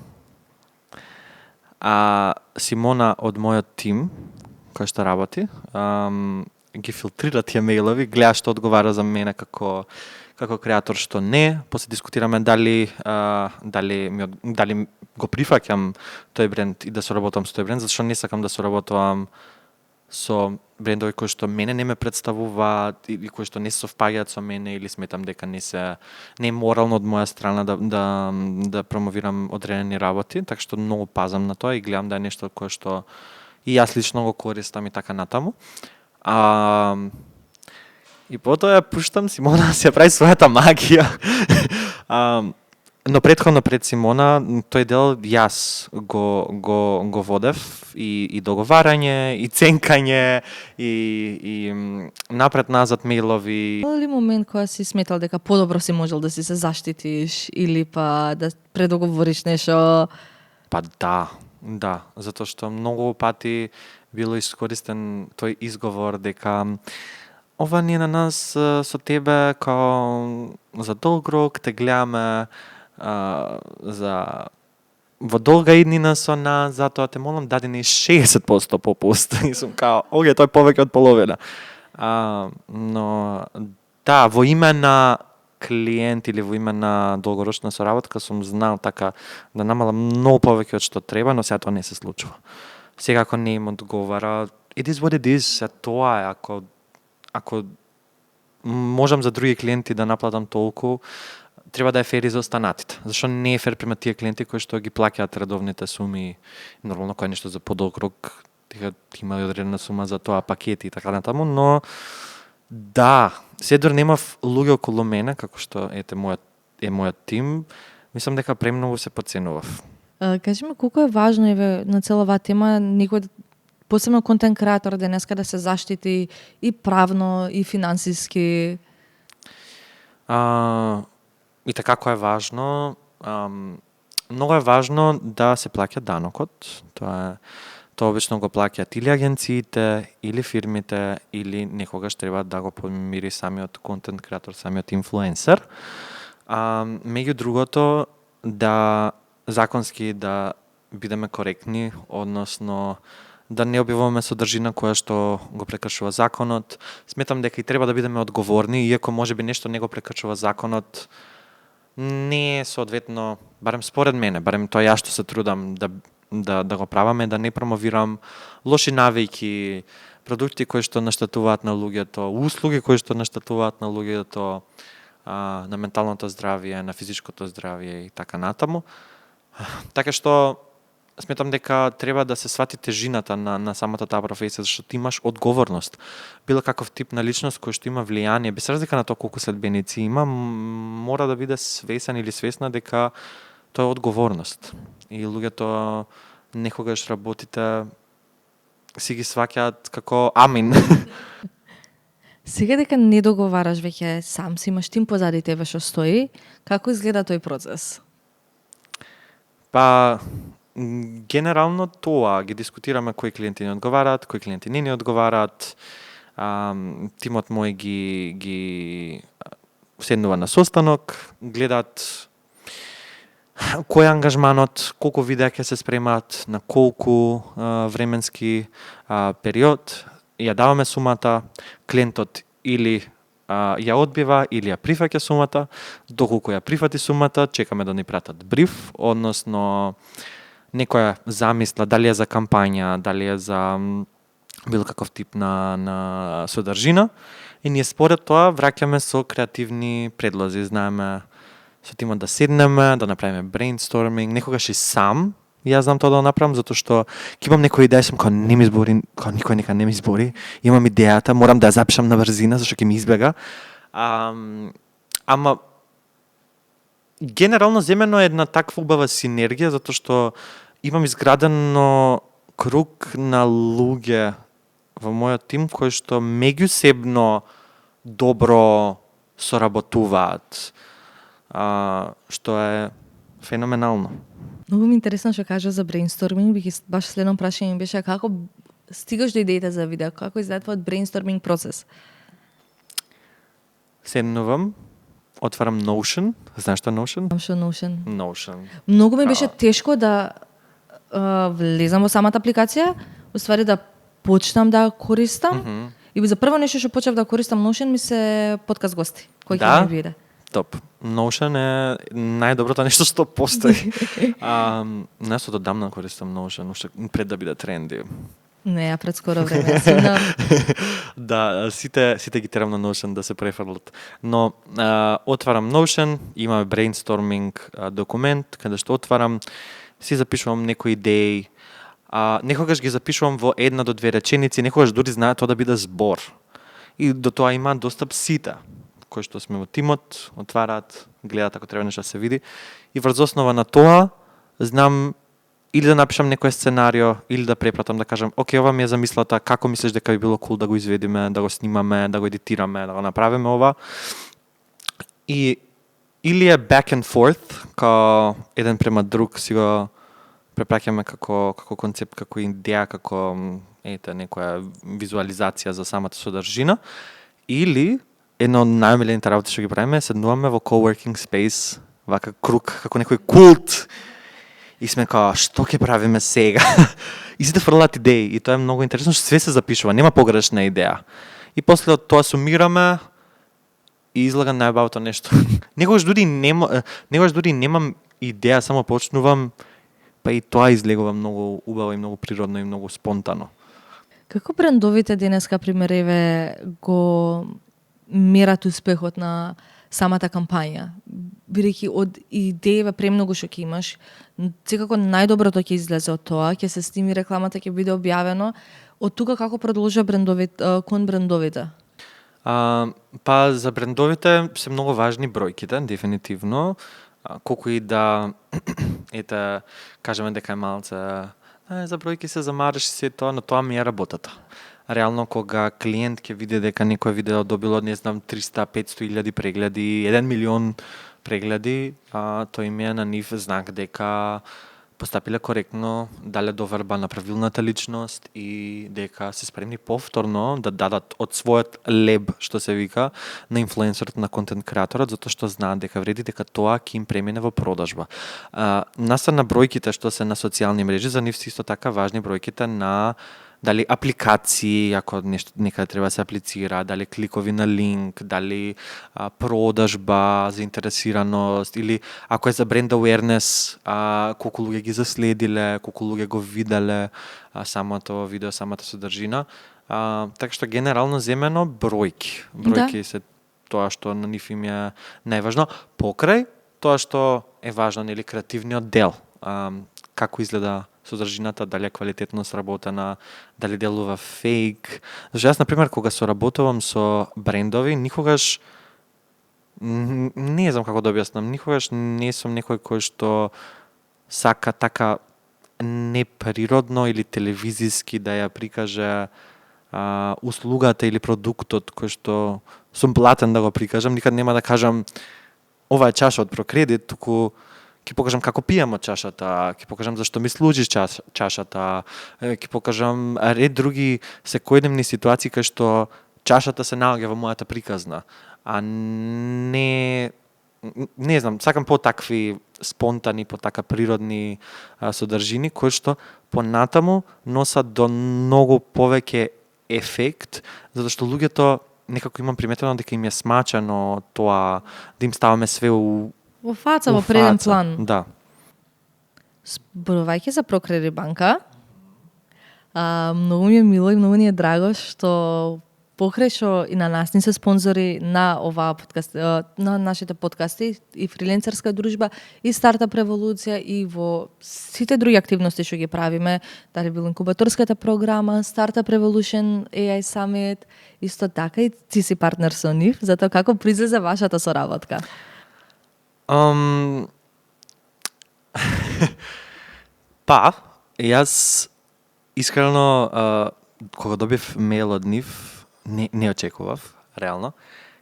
B: Симона од мојот тим, кој што работи, ги филтрира тие мејлови, гледа што одговара за мене како креатор, што не, после дискутираме дали го прифаќам тој бренд и да соработам со тој бренд, зашто не сакам да соработувам со брендови кои што мене не ме представуваат или кои што не се совпаѓаат со мене или сметам дека не е морално од моја страна да промовирам одредени работи, така што многу пазам на тоа и гледам да е нешто кое што и јас лично го користам и така натаму. И потоа ја пуштам Симона се прави својата магија. Но претходно пред Симона, тој дел јас го водев и договарање, и ценкање, и напред-назад мејлови.
A: Има ли момент кога си сметал дека подобро си можел да си се заштитиш или па да предоговориш нешто?
B: Па да, затоа што многу пати било искористен тој изговор дека ова ние на нас со тебе као за долг рок те гледаме во долга иднина со нас, затоа те молам дади ни 60% попуст. И сум као, тој е повеќе од половина. Но да, во име на клиент или во име на долгорочна соработка сум знал така да намалам многу повеќе од што треба, но сега тоа не се случува. Сега ако не им одговара, it is what it is, тоа е, ако можам за други клиенти да наплатам толку, треба да е фер и за останатите. Зашто не е фер према тие клиенти кои што ги плаќаат редовните суми, нормално кој е нешто за подолг рок, дека има одредена сума за тоа, пакети и така натаму, но да, седор немав луѓе околу мене, како што мојот тим, мислам дека премногу се подценував.
A: Кажи ми, колку е важно еве на цела оваа тема некој посебно контент креатор денеска да се заштити и правно и финансиски?
B: И така како е важно, многу е важно да се плаќа данокот. Тоа обично го плаќаат или агенциите, или фирмите, или некогаш треба да го помири самиот контент креатор, самиот инфлуенсер. Меѓу другото, да законски да бидеме коректни, односно да не објавуваме содржина која што го прекршува законот. Сметам дека и треба да бидеме одговорни, иако можеби нешто не го прекршува законот, не е соодветно, барем според мене, барем тоа ја што се трудам да го праваме, да не промовирам лоши навики, продукти кои што наштетуваат на луѓето, услуги кои што наштетуваат на луѓето, на менталното здравје, на физичкото здравје и така натаму. Така што сметам дека треба да се свати тежината на самата таа професија, зашто ти имаш одговорност. Било каков тип на личност кој што има влијание, без разлика на тоа колку следбеници има, мора да биде свесен или свесна дека тоа е одговорност. И луѓето некогаш работите си ги сваќаат како амин.
A: Сега дека не договараш веќе сам, си имаш тим позади тебе што стои, како изгледа тој процес?
B: Па, генерално тоа ги дискутираме кои клиенти ни одговараат, кои клиенти не ни одговараат. Тимот мој ги седнува на состанок, гледаат кој е ангажманот, колку видеа ќе се спремаат, на колку временски период, ја даваме сумата, клиентот или ја одбива или ја прифаќа сумата, доколку ја прифати сумата, чекаме да ни пратат бриф, односно некоја замисла, дали е за кампања, дали е за било каков тип на содржина, и ние според тоа враќаме со креативни предлози, знаеме со тимот да седнеме, да направиме брейнсторминг, некогаш и сам јас знам тоа да го направам, затоа што ќе имам некоја идеја, сум као не ми збори, као никој нека не ми збори, имам идејата, морам да ја запишам на брзина, зашто ќе ми избега. Ама генерално земено е една таква убава синергија, затоа што имам изградено круг на луѓе во мојот тим кои што меѓусебно добро соработуваат, што е феноменално.
A: Многу ми интересно што кажа за брейнсторминг, баш следно прашање ми беше како стигаш до идејата за видео, како изгледа твојот брейнсторминг процес?
B: Седнувам, отварам Notion, знаеш што е Notion?
A: Знам што Notion.
B: Notion.
A: Многу ми беше тешко да влезам во самата апликација, уствари да почнам да користам. И за прво нешто што почнав да користам Notion ми се подкаст гости, кој ќе ми биде.
B: Топ. Notion е најдоброто нешто што постои. Јас одамна користам Notion, уште пред да биде тренди.
A: Не, пред скоро време. Сигурно.
B: Да, сите ги терам на Notion да се префрлат. Но отварам Notion, имаме брейнсторминг документ, каде што отварам, си запишувам некои идеи, некогаш ги запишувам во 1 до 2 реченици, некогаш дури знаат тоа да биде збор. И до тоа има достап сите, кои што сме во тимот, отвараат, гледаат ако треба нешто да се види. И врз основа на тоа, знам или да напишам некој сценарио, или да препратам, да кажам, окей, ова ми е замислата, како мислиш дека би било кул да го изведиме, да го снимаме, да го едитираме, да го направиме ова. И или е back and forth, као еден према друг си го препраќаме како концепт, како идеја, како некоја визуализација за самата содржина, или една од најомилените работи што ги правиме, седнуваме во coworking space, вака круг, како некој култ, и сме као, што ќе правиме сега? И сите фрлаат идеи, и тоа е многу интересно, што све се запишува, нема погрешна идеја. И после од тоа сумираме, и излага најбавото нешто. Некогаш дури немам идеја, само почнувам, па и тоа излегува многу убаво и многу природно и многу спонтано.
A: Како брендовите денеска, пример, еве, го мерат успехот на самата кампања? Бидејќи од идејава премногу што ќе имаш, секако најдоброто ќе излезе од тоа, ќе се сними рекламата, ќе биде објавено. Од тука како продолжува брендовите, кон брендовите?
B: Па за брендовите се многу важни бројките, дефинитивно. колку и да ете кажеме дека е малце за бројки се замараш и се тоа, но тоа ми е работата. Реално кога клиент ќе види дека некој видео добило, не знам, 300-500 илјади прегледи, 1 милион прегледи, тој им е на нив знак дека постапиле коректно, дале доверба на правилната личност и дека се спремни повторно да дадат од својот леб, што се вика, на инфлуенсерот, на контент креаторот, затоа што знаат дека вреди, дека тоа ќе им премине во продажба. Настрана бројките што се на социјални мрежи, за нив се исто така важни бројките на дали апликации, ако нешто некаде треба да се аплицира, дали кликови на линк, дали продажба, заинтересираност, или ако е за бренд awareness, колку луѓе ги заследиле, колку луѓе го виделе самото видео, самата содржина. Така што генерално земено бројки. Бројки се тоа што на нив им е најважно. Покрај тоа што е важно, нели, креативниот дел. Како изгледа содржината, дали е квалитетно сработена, дали делува фейк. Зашто јас, например, кога соработувам со брендови, никогаш не знам како да објаснам, никогаш не сум некој кој што сака така неприродно или телевизиски да ја прикаже услугата или продуктот кој што сум платен да го прикажам. Никад нема да кажам ова е чаша од Прокредит, туку ќе покажам како пијам од чашата, ќе покажам зашто ми служи чашата, ќе покажам ред други секојдневни ситуации кај што чашата се наоѓа во мојата приказна. А не знам, сакам потакви спонтани, потака природни содржини кои што понатаму носат до многу повеќе ефект, затоа што луѓето некако имам приметено дека им е смачено тоа да им ставаме све
A: во фаца, во преден план.
B: Да.
A: Зборувајќи за Прокредит банка, многу ми е мило и многу ни е драго што покрај што и на нас ни се спонзори на оваа подкаст, на нашите подкасти и фриленцерска дружба и Стартап Револуција и во сите други активности што ги правиме, дали било инкубаторската програма, Startup Revolution, AI Summit, исто така и ти си партнер со нив, затоа како произлезе вашата соработка?
B: Јас искрено кога добив мејл од нив, не очекував, реално.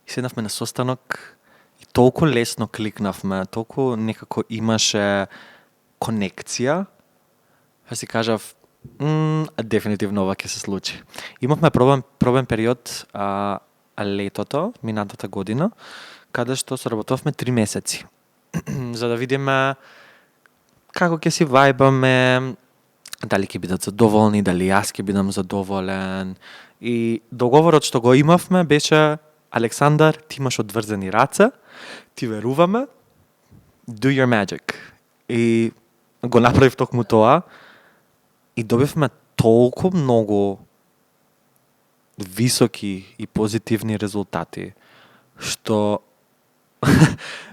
B: И седнавме на состанок и толку лесно кликнавме, толку некако имаше конекција. Ја си кажав, дефинитивно ова ќе се случи. Имавме пробен период летото, минатата година, каде што соработувавме 3 месеци. За да видиме како ќе си вајбаме, дали ќе бидат задоволни, дали јас ќе бидам задоволен. И договорот што го имавме беше: Александар, ти имаш одврзани раце, ти веруваме, do your magic. И го направив токму тоа и добивме толку многу високи и позитивни резултати, што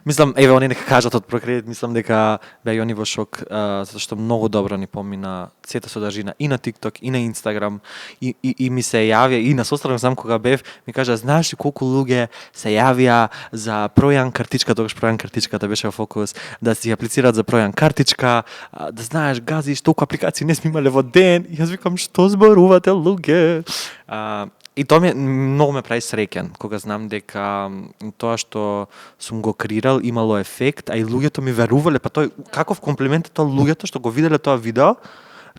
B: мислам, еве, они нека кажат од Прокредит, мислам дека беа и они во шок, затоа што многу добро ни помина сета содржина и на TikTok, и на Instagram, и ми се јавија, и на состанок сам кога бев, ми кажа, знаеш ли колку луѓе се јавија за пројан картичка, тогаш пројан картичката беше во фокус, да си аплицираат за пројан картичка, да знаеш, газиш, толку апликации не сме имале во ден, и јас викам, што зборувате луѓе? И тоа многу ме прави среќен, кога знам дека тоа што сум го креирал имало ефект, а и луѓето ми верувале, па тој каков комплимент е тоа луѓето што го виделе тоа видео,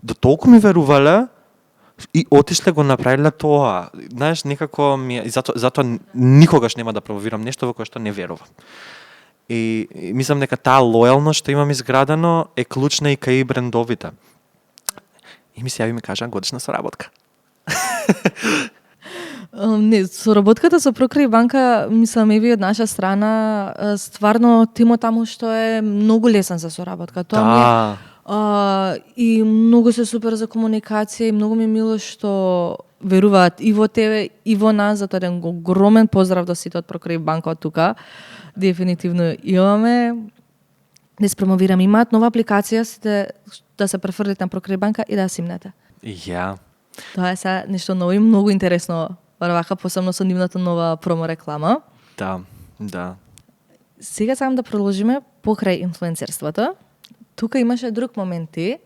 B: да толку ми верувале и отишле го направиле тоа. Знаеш, некако ми и затоа никогаш нема да промовирам нешто во кое што не верувам. И мислам дека таа лојалност што имам изградено е клучна и кај брендовите. И ми се јави ми кажа годишна соработка.
A: Не, соработката со Прокредит банка, мислам, еви од наша страна, стварно тимо таму што е многу лесен за соработка. Тоа ми е и многу се супер за комуникација и многу ми е мило што веруваат и во тебе и во нас, затоа еден огромен поздрав до сите од Прокредит банка од тука. Дефинитивно имаме да спромовираме, имаат нова апликација, сите да се префрлите на Прокредит банка и да симнете.
B: Ја.
A: Тоа е сега нешто ново и многу интересно. Вака посебно со нивната нова промо реклама.
B: Да.
A: Сега сакам да продолжиме покрај инфлуенцерството, тука имаше друг моменти,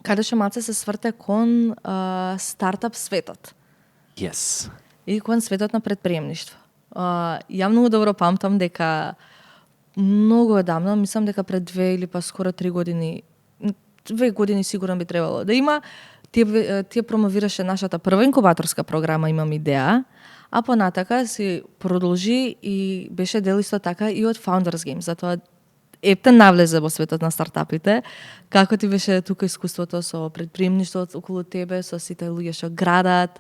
A: каде што малце се сврте кон стартап светот
B: Yes.
A: и кон светот на предприемништво. Ја многу добро памтам дека многу одамно, мислам дека пред 2 или па скоро 3 години, 2 години сигурно би требало да има, тие промовираше нашата прва инкубаторска програма Имам идеја, а понатака си продолжи и беше дел исто така и од Founders Games, затоа Ептен навлезе во светот на стартапите. Како ти беше тука искуството со предприемништвото околу тебе, со сите луѓе што градат?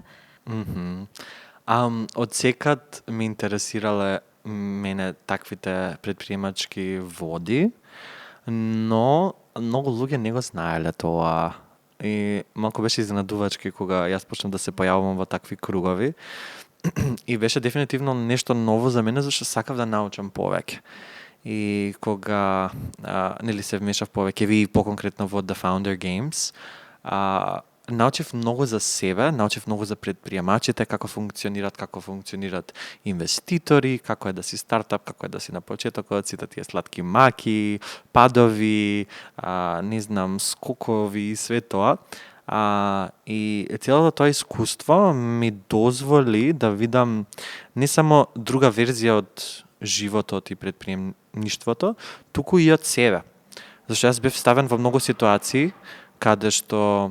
B: Од секад ме интересирале мене таквите предприемачки води, но многу луѓе не го знаеле тоа. И малку беше изненадувачки кога јас почнав да се појавувам во такви кругови. И беше дефинитивно нешто ново за мене, зашто сакав да научам повеќе. И кога нели се вмешав повеќе ви поконкретно во The Founder Games, научив многу за себе, научив многу за предприемачите, како функционират инвеститори, како е да си стартап, како е да си на почетокот, сите тие сладки маки, падови, не знам, скокови и све тоа. И целото тоа искуство ми дозволи да видам не само друга верзија од животот и предприемништвото, туку и од себе. Зашто јас бев ставен во многу ситуации каде што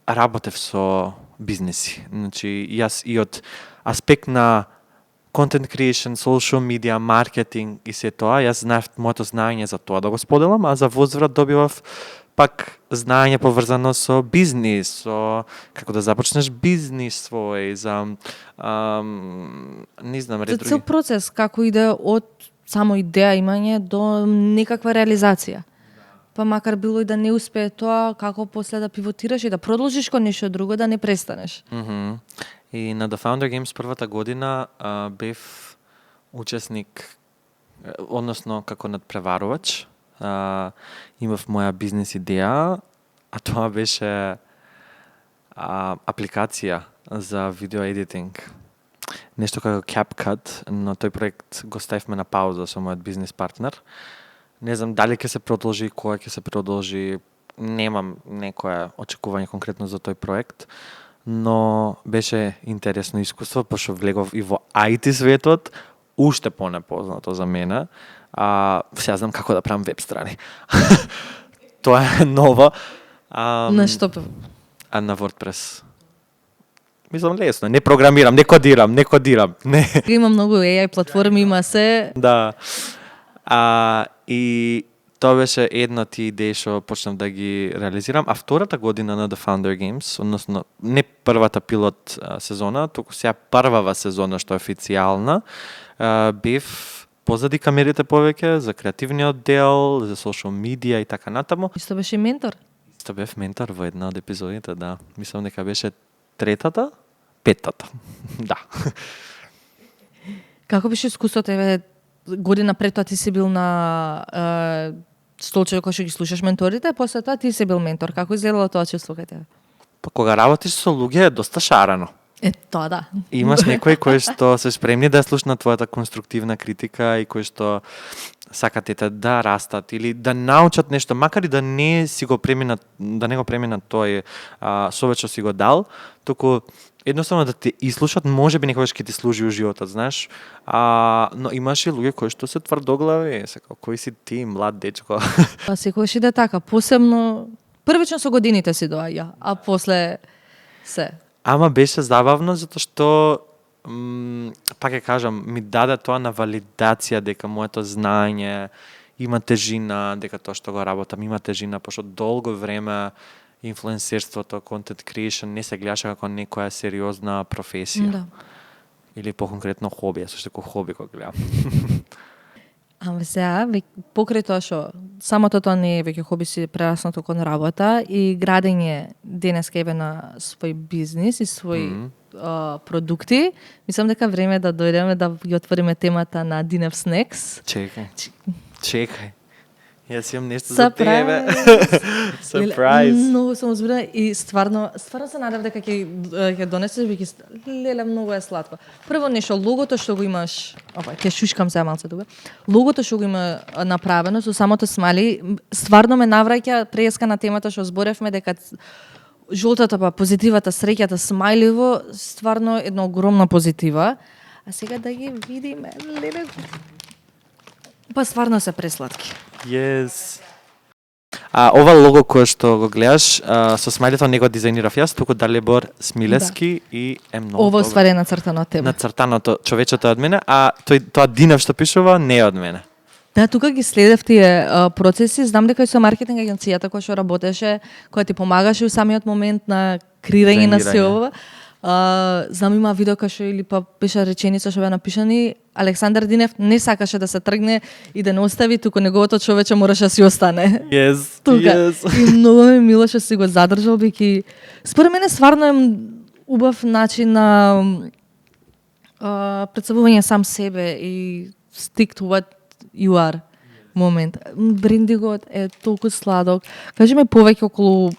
B: работев со бизнеси. Значи, јас и од аспект на content creation, social media, маркетинг и се тоа, јас знаев моето знаење за тоа да го споделам, а за возврат добивав пак знаење поврзано со бизнис, со како да започнеш бизнис свој, за не знам,
A: За цел процес, како иде од само идеја имање до некаква реализација. Па макар било и да не успее тоа, како после да пивотираш и да продолжиш кон нешто друго, да не престанеш.
B: И на The Founder Games првата година бев учесник, односно како надпреварувач. Имав моја бизнес идеја, а тоа беше апликација за видео едитинг. Нешто како CapCut, но тој проект го ставивме на пауза со мојот бизнес партнер. Не знам дали ќе се продолжи, кога ќе се продолжи, немам некое очекување конкретно за тој проект, но беше интересно искуство, пошто влегов и во IT светот, уште понепознато за мене. Сега знам како да правам веб страни. Тоа е ново.
A: На што?
B: На WordPress. Мислам лесно, не програмирам, не кодирам. Не.
A: Има многу AI платформи, има се.
B: Да. И тоа беше една од тие идеи што почнав да ги реализирам, а втората година на The Founder Games, односно не првата пилот сезона, туку сега првава сезона што е официјална, бев позади камерите повеќе за креативниот дел, за social media и така натаму.
A: Исто беше ментор?
B: Исто бев ментор во една од епизодите, да. Мислам дека беше петата. Да.
A: Како беше искуството? Година пред тоа ти си бил на столче кој што ги слушаш менторите, после тоа ти си бил ментор. Како изгледало тоа чувство кај тебе?
B: Па кога работиш со луѓе е доста шарено.
A: Тоа да.
B: Имаш некои кои што се спремни да слушнат твојата конструктивна критика и кои што сакат да растат или да научат нешто, макар и да не си го преминат, да не го преминат тој совет што си го дал, туку едноставно да те изслушат, можеби некогаш ќе ти служи у животот, знаеш. Но имаш и луѓе кои што се тврдоглави, сека кој си ти, млад дечко.
A: Па секогаш иде така, посебно првично со годините си доаѓа, а после се.
B: Ама беше забавно затоа што пак ќе кажам, ми даде тоа на валидација дека моето знаење има тежина, дека тоа што го работам има тежина, пошто долго време инфлуенсерството, content creation не се гледаше како некоја сериозна професија.
A: Да.
B: Или по-конкретно хоби, јас уште како хоби го гледам.
A: Ама сега, покрај тоа што самото тоа не е веќе хоби, си прераснато кон работа и градење денеска еве на свој бизнис и свој продукти, мислам дека време е да дојдеме да ги отвориме темата на Динев Снекс.
B: Чекај. Јас имам нешто за тебе. Surprise.
A: Многу сум узбудена и стварно се надев дека ќе донесеш леле многу е сладко. Прво нешто логото што го имаш, ќе шушкам се малце тука. Логото што го има направено со самото смали, стварно ме навраќа преска на темата што зборевме дека жолтата па позитивата, среќата, смајливо, стварно една огромна позитива. А сега да ги видиме, леле. Па стварно се пресладки.
B: Yes. Ова лого кое што го гледаш, со смајлето не го дизајнирав јас, туку Далибор Смилевски и е многу
A: Ова
B: добро.
A: уствари е нацртано од тебе.
B: Нацртаното човечето е од мене, а тоа Динев што пишува не е од мене.
A: Да, тука ги следев тие процеси. Знам дека и со маркетинг агенцијата која што работеше, која ти помагаше у самиот момент на креирање на се ова. Знам има видео кај што или па беше реченица што беа напишани, Александар Динев не сакаше да се тргне и да не остави, туку неговото човече мораше да си остане.
B: Yes,
A: Тука.
B: yes.
A: И многу ми мило што си го задржал, бејќи според мене стварно е убав начин на представување сам себе и stick to what you are момент. Брендигот е толку сладок. Кажи ми повеќе околу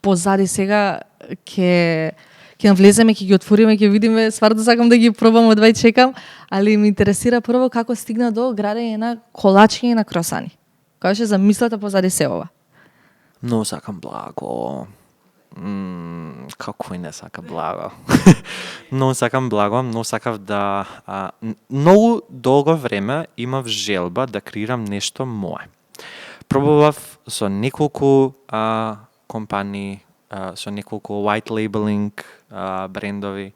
A: позади сега ќе навлеземе, ќе ги отвориме, ќе видиме, стварно сакам да ги пробам, одвај чекам, али ме интересира прво како стигна до градење на колачки и на кросани. Која беше замислата позади се ова?
B: Многу сакам благо. Како и не сака благо. Многу сакам благо, многу сакав да... многу долго време имав желба да креирам нешто мое. Пробував со неколку компании, со неколку white labeling брендови,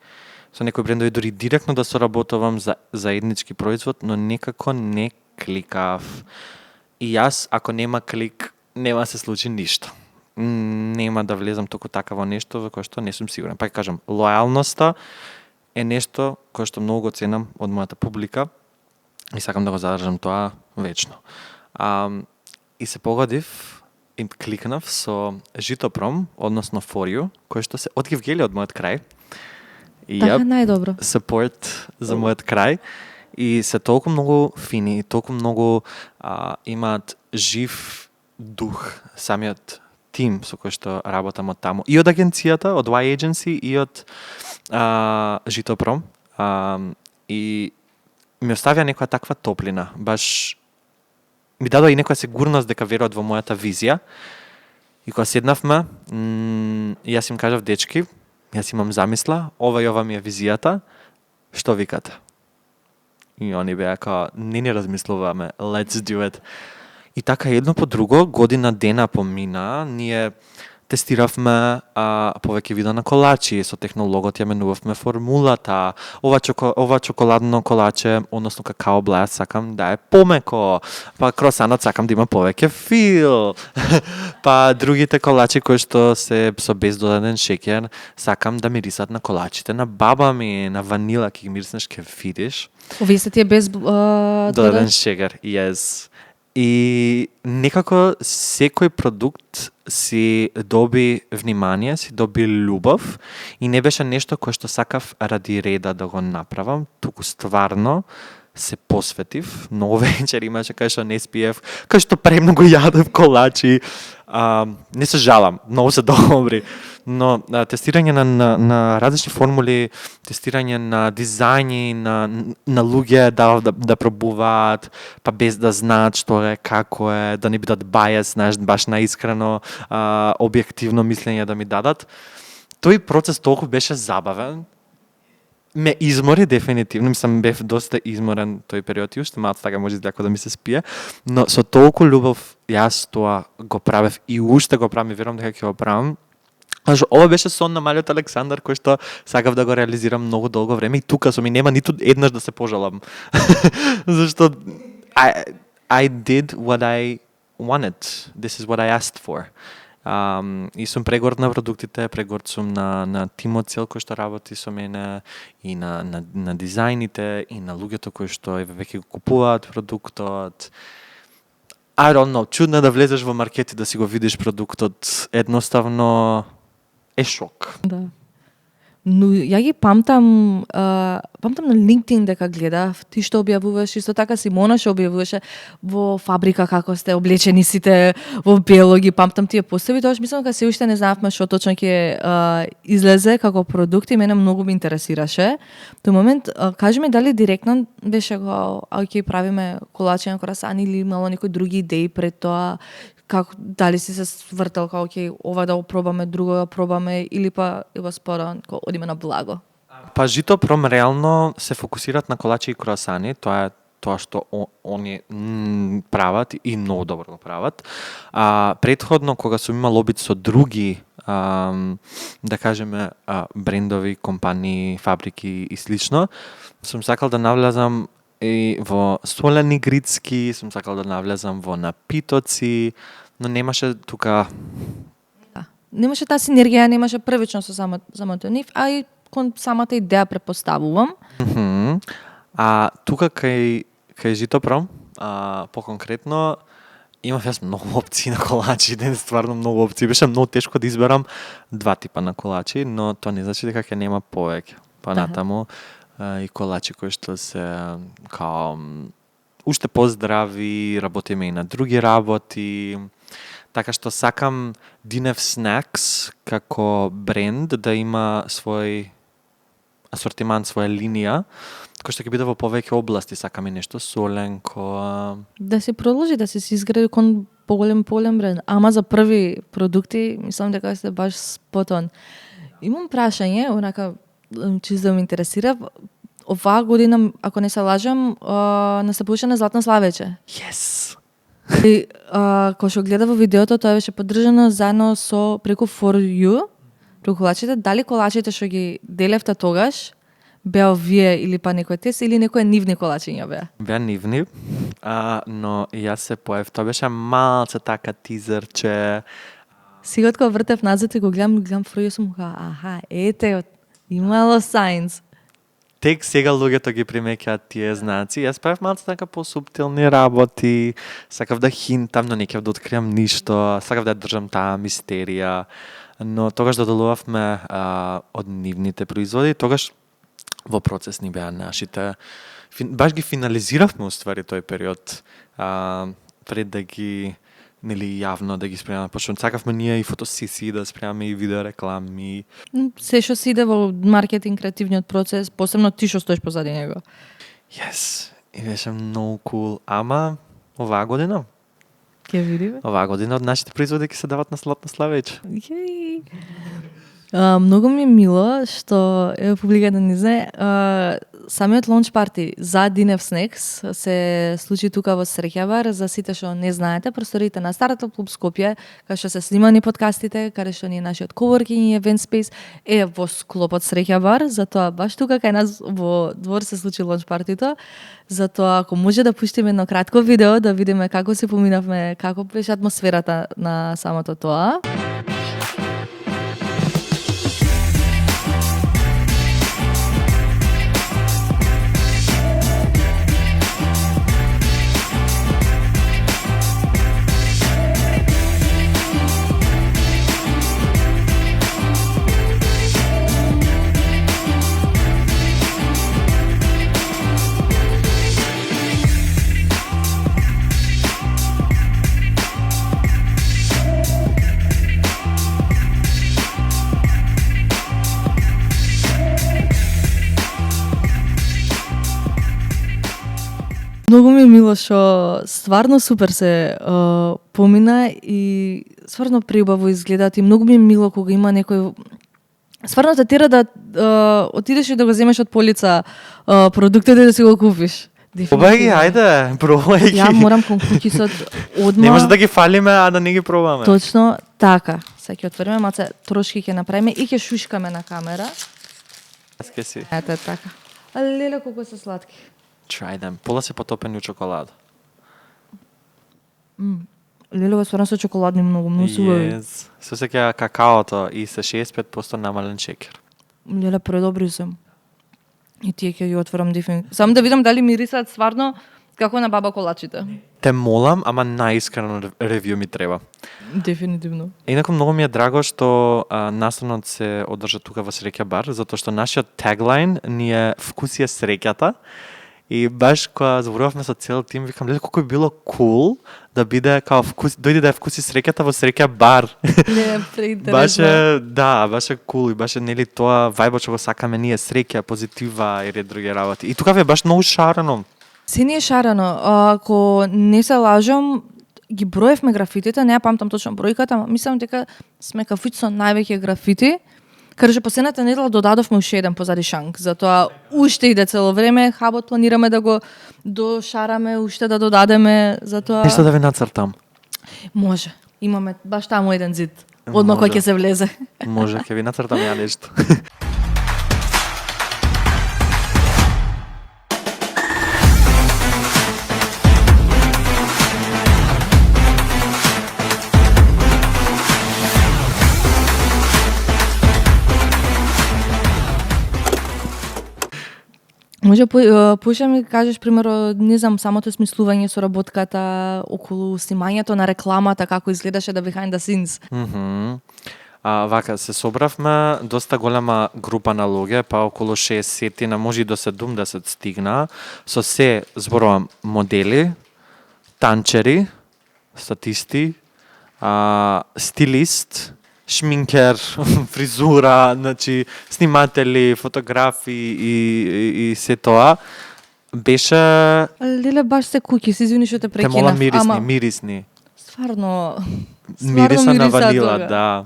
B: со некои брендови дури директно да соработувам за заеднички производ, но некако не кликав. И јас, ако нема клик, нема се случи ништо. Нема да влезам току така во нешто во кое што не сум сигурен. Пак кажам, лојалноста е нешто кое што многу го ценам од мојата публика и сакам да го задржам тоа вечно. И се погодив и кликнав со Житопром, односно For You, кој што се од Гевгели од мојот крај. И
A: Така најдобро.
B: Support за мојот крај. И се толку многу фини, толку многу имаат жив дух, самиот тим со кој што работам од таму. И од агенцијата, од Y Agency и од Житопром. И ми оставија некоја таква топлина. Баш ми дадоа и некоја сигурност дека веруваат во мојата визија. И кога седнавме, јас им кажав, дечки, јас имам замисла, ова и ова ми е визијата, што викате? И они беа као, не размислуваме, let's do it. И така едно по друго, година дена помина, ние тестиравме повеќе вида на колачи, со технологот ја менувавме формулата, ова чоколадно колаче, односно какао блеа, сакам да е помеко, па кросанот сакам да има повеќе фил, па другите колачи кои што се со без додаден шеќер, сакам да мирисат на колачите на баба ми, на ванила, ќе ги мириснеш, ќе видиш.
A: Овие се тие без
B: Додаден шеќер, yes. И некако секој продукт си доби внимание, си доби љубов и не беше нешто кое што сакав ради реда да го направам, туку стварно се посветив. Многу вечери имаше кај што не спиев, кај што премногу јадев колачи. Не се жалам, многу се добри. Но тестирање на различни формули, тестирање на дизајни, на луѓе да пробуваат, па без да знаат што е, како е, да не бидат bias, знаеш, баш наискрено, објективно мислење да ми дадат. Тој процес толку беше забавен. Ме измори дефинитивно, мислам бев доста изморен тој период и уште малку така може да ми се спие, но со толку љубов јас тоа го правев и уште го правам и верувам дека ќе го правам. Ова беше сон на малиот Александар кој што сакав да го реализирам многу долго време и тука сум и нема ниту еднаш да се пожалам. Зашто I did what I wanted. This is what I asked for. И сум прегорд на продуктите, прегорд сум на тимот цел кој што работи со мене и на дизајните и на луѓето кои што веќе го купуваат продуктот. I don't know, чудно да влезеш во маркет и да си го видиш продуктот, едноставно е шок.
A: Да. Но ја ги памтам на LinkedIn дека гледав, ти што објавуваш, исто така Симона што објавуваше во фабрика како сте облечени сите во бело, ги памтам тие постави, тоа мислам дека се уште не знаевме што точно ќе излезе како продукт и мене многу ме интересираше. Тој момент, кажи ми дали директно беше го, окей, правиме колачи на корасани или имало некои други идеи пред тоа, како дали си се свртал како окей, ова да го пробаме, друго да пробаме или па ево споро одиме на благо.
B: Па Житопром реално се фокусираат на колачи и круасани, тоа е тоа што они прават и многу добро го прават. Претходно кога сум имал обид со други да кажеме брендови, компании, фабрики и слично, сум сакал да навлезам и во солени грицки, сум сакал да навлезам во напитоци, но немаше тука...
A: Немаше таа синергија, немаше првично со самото нив, а и кон самата идеја претпоставувам.
B: А тука кај Житопром, по-конкретно, имав јас многу опции на колачи, стварно многу опции. Беше многу тешко да изберам два типа на колачи, но тоа не значи дека ќе нема повеќе. Па натаму и колачи кои што се као уште поздрави, работиме и на други работи. Така што сакам Динев Snacks како бренд да има свој асортимент, своја линија, кој што ќе биде во повеќе области, сакаме нешто соленко.
A: Да се продолжи, да се изгради кон поголем бренд. Ама за први продукти, мислам дека сте баш спотон. Имам прашање, онака, чисто да ме интересира. Оваа година, ако не се лажам, настапуваше на Златно славече.
B: Yes!
A: И кога што гледа во видеото, тоа беше поддржано заедно со преку For You, преку колачите. Дали колачите што ги делевте тогаш, беа вие или па некој тест, или некои нивни колачиња беа?
B: Беа нивни, но јас се поев. Тоа беше малце така тизерче.
A: Сега кога вртев назад и го гледам For You, сум аха, ете, имало signs.
B: Тек сега луѓето ги примеќаат тие знаци. Јас правев малце така посуптилни работи, сакав да хинтам, но не ќе да откриам ништо, сакав да држам таа мистерија. Но тогаш доделувавме од нивните производи, тогаш во процес ни беа нашите. Баш ги финализиравме уствари тој период, пред да ги јавно да ги спремаме. Почнем сакавме ние и фотосесии да спремаме и видеореклами.
A: Се што си иде во маркетинг, креативниот процес, посебно ти што стоиш позади него.
B: Yes, и беше многу cool. Ама оваа година?
A: Ќе видиме.
B: Оваа година од нашите производи ќе се дават на Златно славече.
A: Многу ми е мило што публиката не знае, самиот лонч парти за Динев Snacks се случи тука во Среќавар. За сите што не знаете, просториите на Стартап клуб Скопје, каде што се снимани подкастите, каде што ни е нашиот coworking и event space, е во склопот Среќавар, затоа баш тука кај нас во двор се случи лонч партито. Затоа ако може да пуштиме едно кратко видео да видиме како се поминавме, како беше атмосферата на самото тоа. Многу ми е мило што стварно супер се помина и стварно преубаво изгледаат и многу ми е мило кога има некој стварно те тера да отидеш и да го земеш од полица продуктот и да си го купиш.
B: Пробај ги, ајде, пробај ги.
A: Ја морам кон кукисот одма.
B: Не може да ги фалиме, а да не ги пробаме.
A: Точно така. Сега ќе отвориме малце трошки ќе направиме и ќе шушкаме на камера.
B: Ке си.
A: Ете така. А леле колку се сладки.
B: Try them. Пола се потопени у чоколада.
A: Леле стварно со чоколадни многу субави.
B: Yes. Се сеќа какаото и се 65% намален шекер.
A: Леле предобри се. И тие ќе ги отворам дефинитивно. Само да видам дали мирисаат стварно Како на баба колачите.
B: Те молам, ама наискрено ревју ми треба.
A: Дефинитивно.
B: Инаку многу ми е драго што настанот се одржа тука во Среќа бар, затоа што нашиот таглайн ни е вкус е среќата. И баш кога зборувавме со цел тим, викам, леле колку би било кул да биде као вкус, дојде да е вкуси среќата во Среќа бар.
A: Не, преинтересно.
B: Баше кул и баше нели тоа вајбот што го сакаме ние, среќа, позитива и ред други работи. И тука е баш многу шарено.
A: Се ни е шарено. Ако не се лажам, ги броевме графитите, не ја памтам точно бројката, ама мислам дека сме кафич со највеќе графити. Кажа, последната недела додадовме уште еден позади шанк, затоа уште иде цело време, хабот планираме да го дошараме, уште да додадеме, затоа...
B: Нешто да ви нацртам.
A: Може, имаме баш таму еден зид, одма кој ќе се влезе.
B: Може, ќе ви нацртам ја нешто.
A: Може поише ми кажеш примерно, не знам, самото смислување со работката околу снимањето на рекламата, како изгледаше да behind the scenes.
B: Вака, се собравме доста голема група на луѓе, па околу 60 на може и до 70 стигна, со се зборувам модели, танчери, статисти, стилист, шминкер, фризура, значи сниматели, фотографи и се тоа. Беше...
A: Леле, баш се куќи, се извини што те
B: Те мола
A: прекинав.
B: мирисни.
A: Стварно
B: Мириса на ванила,
A: тога.
B: да.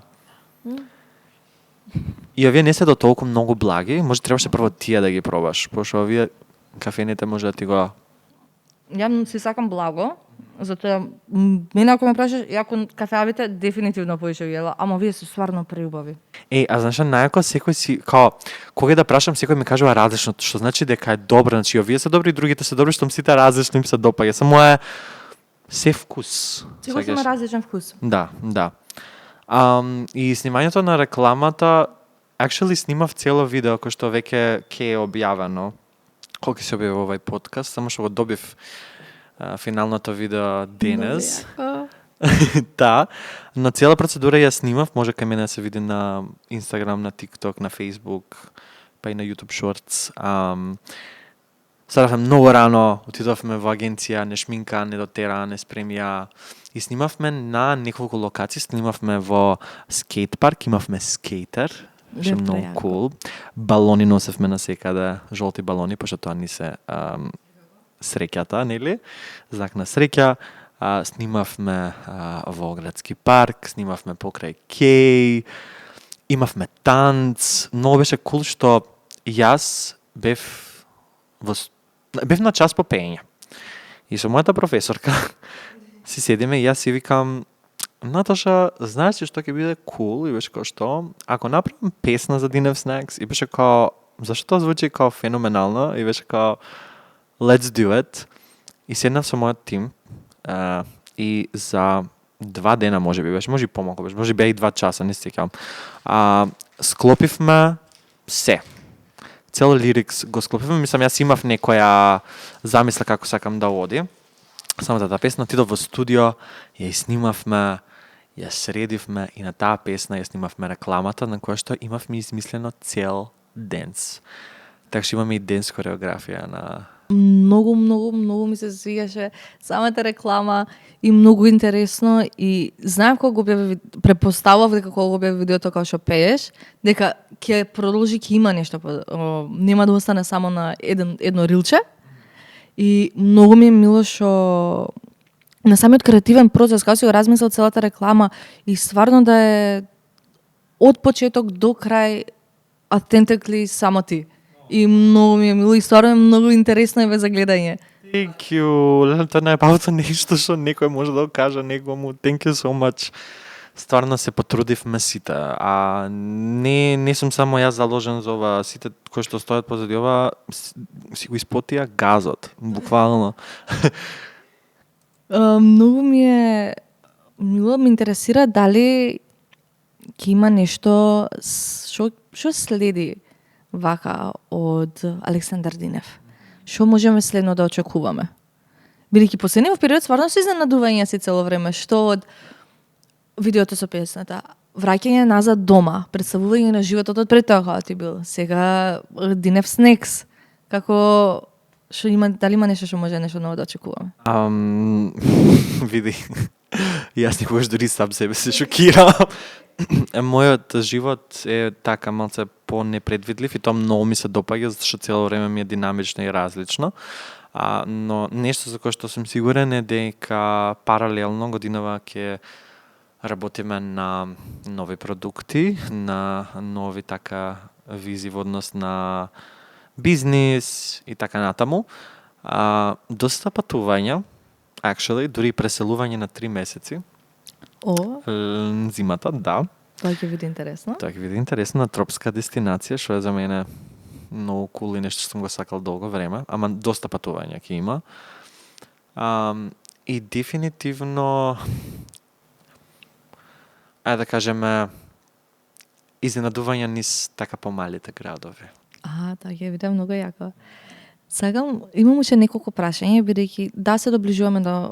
B: И овие не се до толку многу благи, може требаше прво тие да ги пробаш, пошто овие кафените може да ти го...
A: Ја си сакам благо, затоа мене ако ме прашаш, ако кафеавите дефинитивно поише јела, ама овие се стварно преубави.
B: А знаеш, најако секој си, као, кога да прашам, секој ми кажува различно, што значи дека е добро, значи овие се добри, другите се добри, што сите различно им се допаѓа, само е се вкус.
A: Сигурно има различен вкус.
B: Да. И снимањето на рекламата, actually снимав цело видео кој што веќе ке е објавено, колку се објавува овај подкаст, само што го добив финалното видео денес. Да, но цела процедура ја снимав, може кај мене да се види на Instagram, на TikTok, на Facebook, па и на YouTube Shorts. Стававме многу рано, отидовме во агенција, не шминка, не дотера, не спремија. И снимавме на неколку локации, снимавме во скейт парк, имавме скейтер, беше многу кул. Балони носевме на секаде, жолти балони, пошто тоа ни се среќата, нели? Знак на среќа. Снимавме во градски парк, снимавме покрај Кеј, имавме танц. Многу беше кул што јас бев на час по пеење. И со мојата професорка си седиме и јас си викам, Наташа, знаеш ли што ќе биде кул? И беше као што, ако направам песна за Динев Snacks, и беше као, зашто тоа звучи као феноменално? И беше као, let's do it. И седнав со мојот тим, и за 2 дена може би беше, може и помалку беше, може би и 2 часа, не се сеќавам. Склопивме се. Цел лирикс го склопивме, мислам, јас имав некоја замисла како сакам да оди. Самата таа песна отидов во студио, ја снимавме, ја средивме и на таа песна ја снимавме рекламата на која што имавме измислено цел денс. Така што имаме и денс хореографија на...
A: Многу ми се свигаше самата реклама и многу интересно и знаев кога го бев препоставав дека кога го бев видеото како што пееш, дека ќе продолжи, ќе има нешто, нема да остане само на едно рилче. И многу ми е мило што на самиот креативен процес, како си го размислил целата реклама и стварно да е од почеток до крај authentically само ти. И многу ми е мило и стварно е многу интересно е за гледање.
B: Thank you. Тоа е најбавото нешто што некој може да го каже некому. Thank you so much. Стварно се потрудивме сите. А не сум само јас заложен за ова. Сите кои што стојат позади ова си го испотија газот. Буквално.
A: Многу ми е мило, ме интересира дали ќе има нешто што следи вака од Александар Динев. Што можеме следно да очекуваме? Бидејќи последниот период стварно се изненадување си цело време, што од видеото со песната, враќање назад дома, представување на животот од пред тоа кога ти бил, сега Динев снекс, како што има, дали има нешто што може нешто ново да очекуваме?
B: Види, јас никогаш дури сам себе се шокирам. Мојот живот е така малце по-непредвидлив и тоа многу ми се допаѓа, затоа што цело време ми е динамично и различно. Но нешто за кое што сум сигурен е дека паралелно годинава ќе работиме на нови продукти, на нови така визии во однос на бизнис и така натаму. Доста патувања, actually, дури преселување на 3 месеци. Зимата, да.
A: Тоа ќе биде интересно.
B: Тоа ќе биде интересно, на тропска дестинација, што е за мене многу кул и нешто што сум го сакал долго време, ама доста патувања ќе има. И дефинитивно, да кажеме, изненадување низ така помалите градови.
A: Тоа ќе биде многу јако. Сакам, имам уште неколку прашања, бидејќи да се доближуваме до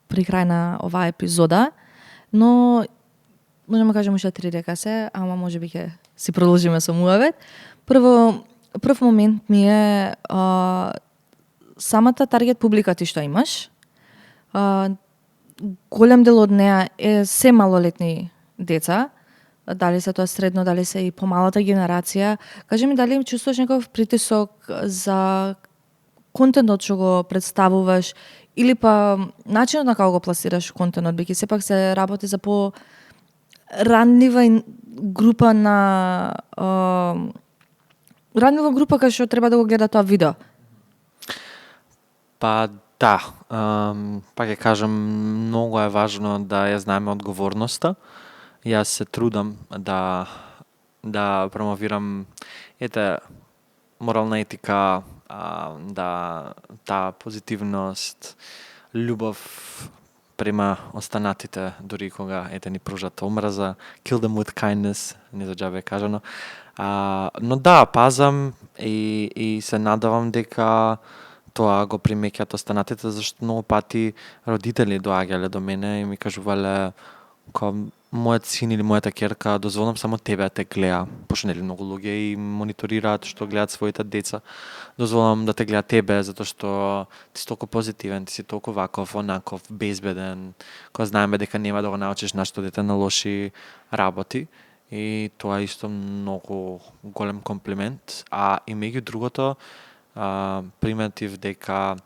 A: при крај на оваа епизода, но можеме да кажеме уште 3 дека се, ама може би ќе си продолжиме со муавет. Прв момент ми е самата таргет публика ти што имаш. Голем дел од неа е се малолетни деца, дали се тоа средно, дали се и помалата генерација. Кажи ми, дали им чувствуваш некој притисок за контентот што го представуваш или па начинот на како го пласираш контентот, бејќи сепак се работи за ранлива група на ранлива група кај што треба да го гледа тоа видео.
B: Па да, па ќе кажам, многу е важно да ја знаеме одговорноста. Јас се трудам да промовирам морална етика, да таа позитивност, љубов према останатите, дури кога ни пружат омраза, kill them with kindness, не за џабе е кажано. Но да, пазам и се надавам дека тоа го примеќаат останатите, зашто многу пати родители доаѓале до мене и ми кажувале као мојот син или мојата ќерка, дозволам само тебе да те гледа, пошто нели многу луѓе и мониторираат што гледаат своите деца. Дозволам да те гледа тебе затоа што ти си толку позитивен, ти си толку ваков, онаков, безбеден, кога знаеме дека нема да го научиш нашето дете на лоши работи. И тоа е исто многу голем комплимент. И меѓу другото, приметив дека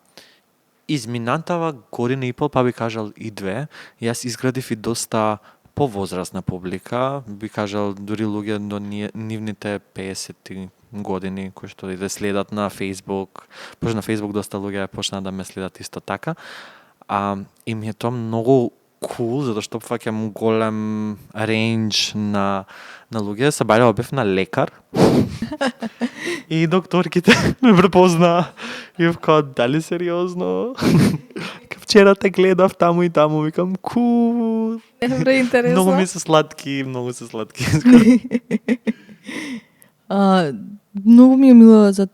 B: изминатава година и пол, па би кажал и 2, јас изградив и доста повозрастна публика, би кажал дури луѓе до нивните 50 години кои што и да следат на Facebook, пошто на Facebook доста луѓе почнаа да ме следат исто така. И ми е тоа многу cool, затоа што фаќам голем рейндж на луѓе. Се бајле бев на лекар. И докторките ме препознаа. И вкао, дали сериозно? Вчера те гледав таму и таму, викам, cool.
A: Добро, интересно.
B: Многу ми се сладки, многу се сладки.
A: Многу ми е мило за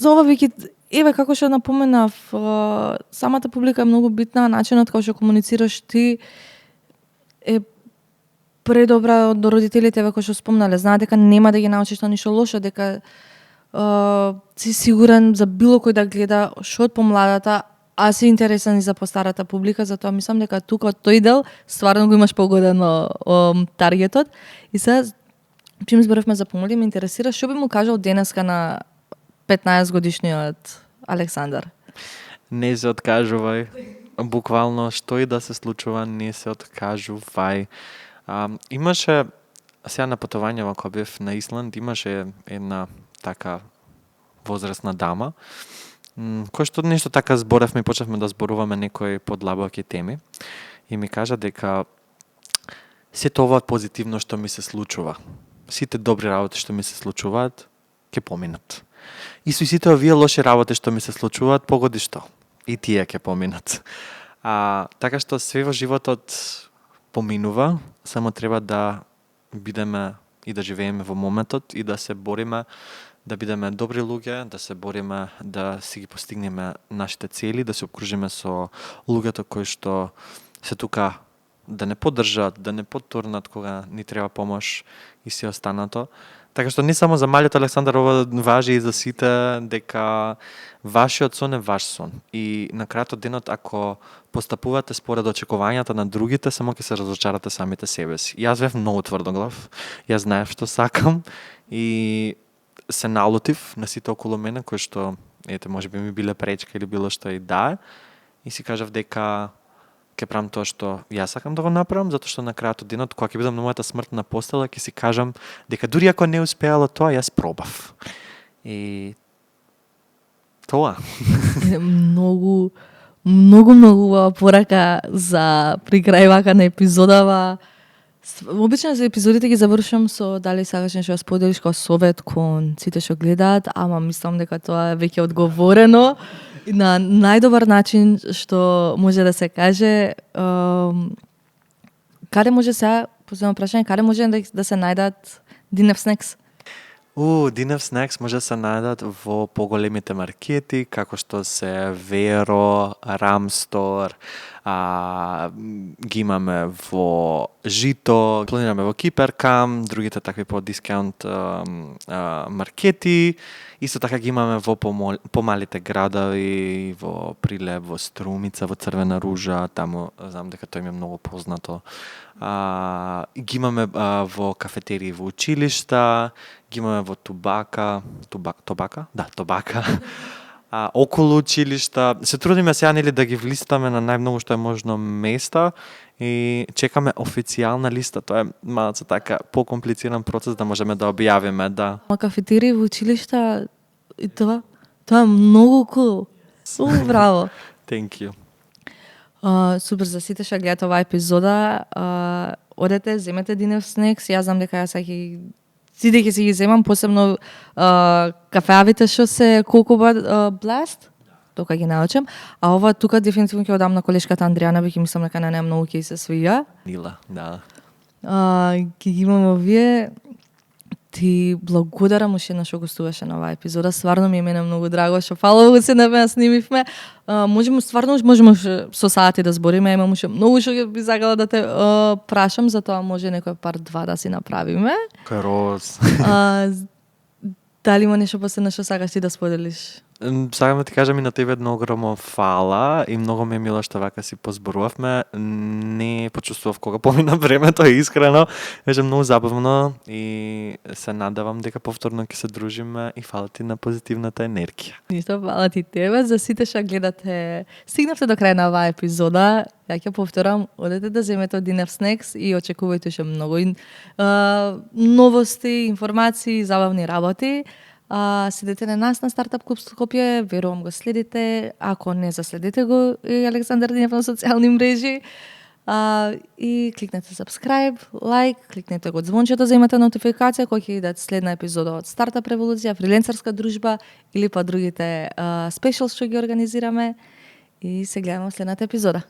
A: ова веќе, еве како што напоменав, самата публика е многу битна, начинот како што комуницираш ти е предобра од родителите, еве кои што спомнале, знаат дека нема да ги научиш на ништо лошо, дека си сигурен за било кој да гледа што од помладата, а си интересен и за постарата публика, затоа мислам дека тука од тој дел стварно го имаш погодено таргетот. И сега, чим зборевме за помлади, ме интересира што би му кажал денеска на 15 годишниот Александар?
B: Не се откажувај. Буквално што и да се случува, не се откажувај. Имаше, сега на патување кога бев на Исланд, имаше една така возрастна дама, кој што нешто така зборевме и почнавме да зборуваме некои подлабоки теми. И ми кажа дека сето ова позитивно што ми се случува, сите добри работи што ми се случуваат, ќе поминат. И сите овие лоши работи што ми се случуваат, погоди што, и тие ќе поминат. Така што све во животот поминува, само треба да бидеме и да живееме во моментот и да се бориме да бидеме добри луѓе, да се бориме да си ги постигнеме нашите цели, да се обкружиме со луѓето кои што се тука да не поддржат, да не потурнат кога ни треба помош и се останато. Така што не само за малиот Александар, ова важи и за сите, дека вашиот сон е ваш сон. И на крајот од денот, ако постапувате според очекувањата на другите, само ќе се разочарате самите себе си. Јас бев многу тврдоглав, јас знаев што сакам и се налутив на сите околу мене, кои што, ете, може би ми биле пречка или било што и да, и си кажав дека ќе правам тоа што јас сакам да го направам, затоа што на крајот од денот, кога ќе бидам на мојата смртна постела, ќе си кажам дека дури ако не успеало тоа, јас пробав. И тоа.
A: Многу убава порака за при крај вака на епизодава. Обично за епизодите ги завршам со дали сакаш нешто да споделиш како совет кон сите што гледаат, ама мислам дека тоа е веќе одговорено на најдобар начин што може да се каже. Каде може сега, последно прашање, каде може да се најдат Динев Снекс?
B: Динев Снекс може да се најдат во поголемите маркети, како што се Веро, Рамстор, ги имаме во Жито, планираме во Киперкам, другите такви по дискаунт маркети. Исто така ги имаме во помалите градови, во Прилеп, во Струмица, во Црвена Ружа, таму знам дека тоа им е многу познато. Ги имаме во кафетерии во училишта, ги имаме во Тобака. Да, Тобака. Околу училишта. Се трудиме сега нели да ги влистаме на најмногу што е можно места и чекаме официјална листа. Тоа е малку така покомплициран процес да можеме да објавиме, да.
A: Кафетерии во училишта и тоа е многу cool. Браво.
B: Thank you.
A: Супер, за сите што гледате оваа епизода, одете, земете Динев Снекс. Јас знам дека јас сите ќе си ги земам, посебно кафеавите што се Cocoa Blast, тока ги научам. А ова тука дефинитивно ќе одам на колешката Андријана, веќе мислам дека на неа многу ќе се свија.
B: Нила, да.
A: Ќе ги имам овие. Ти благодарам уште еднаш што гостуваше на оваа епизода. Стварно ми е мене многу драго што фалово се да снимивме. Можеме со сати да збориме, имам уште многу што би сакала да те прашам, затоа може некој пар 2 да си направиме.
B: Кароз.
A: Дали има нешто последно што сакаш ти да споделиш?
B: Сакам да ти кажам и на тебе едно огромно фала и многу ми е мило што вака си позборувавме. Не почувствував кога помина времето, искрено. Беше многу забавно и се надевам дека повторно ќе се дружиме и фала ти на позитивната енергија.
A: Ништо, фала ти тебе. За сите што гледате, стигнавте до крај на оваа епизода. Ја ќе повторам, одете да земете од Динев Снекс и очекувајте ше многу новости, информации, забавни работи. Следете на нас на Стартап Клуб Скопје, верувам го следите, ако не заследете го и Александар Динев на социјални мрежи. И кликнете subscribe, лайк, кликнете го звончето за имате нотификација кој ќе идат следна епизода од Стартап Револуција, фриленсерска дружба или па другите спешал што ги организираме и се гледаме во следната епизода.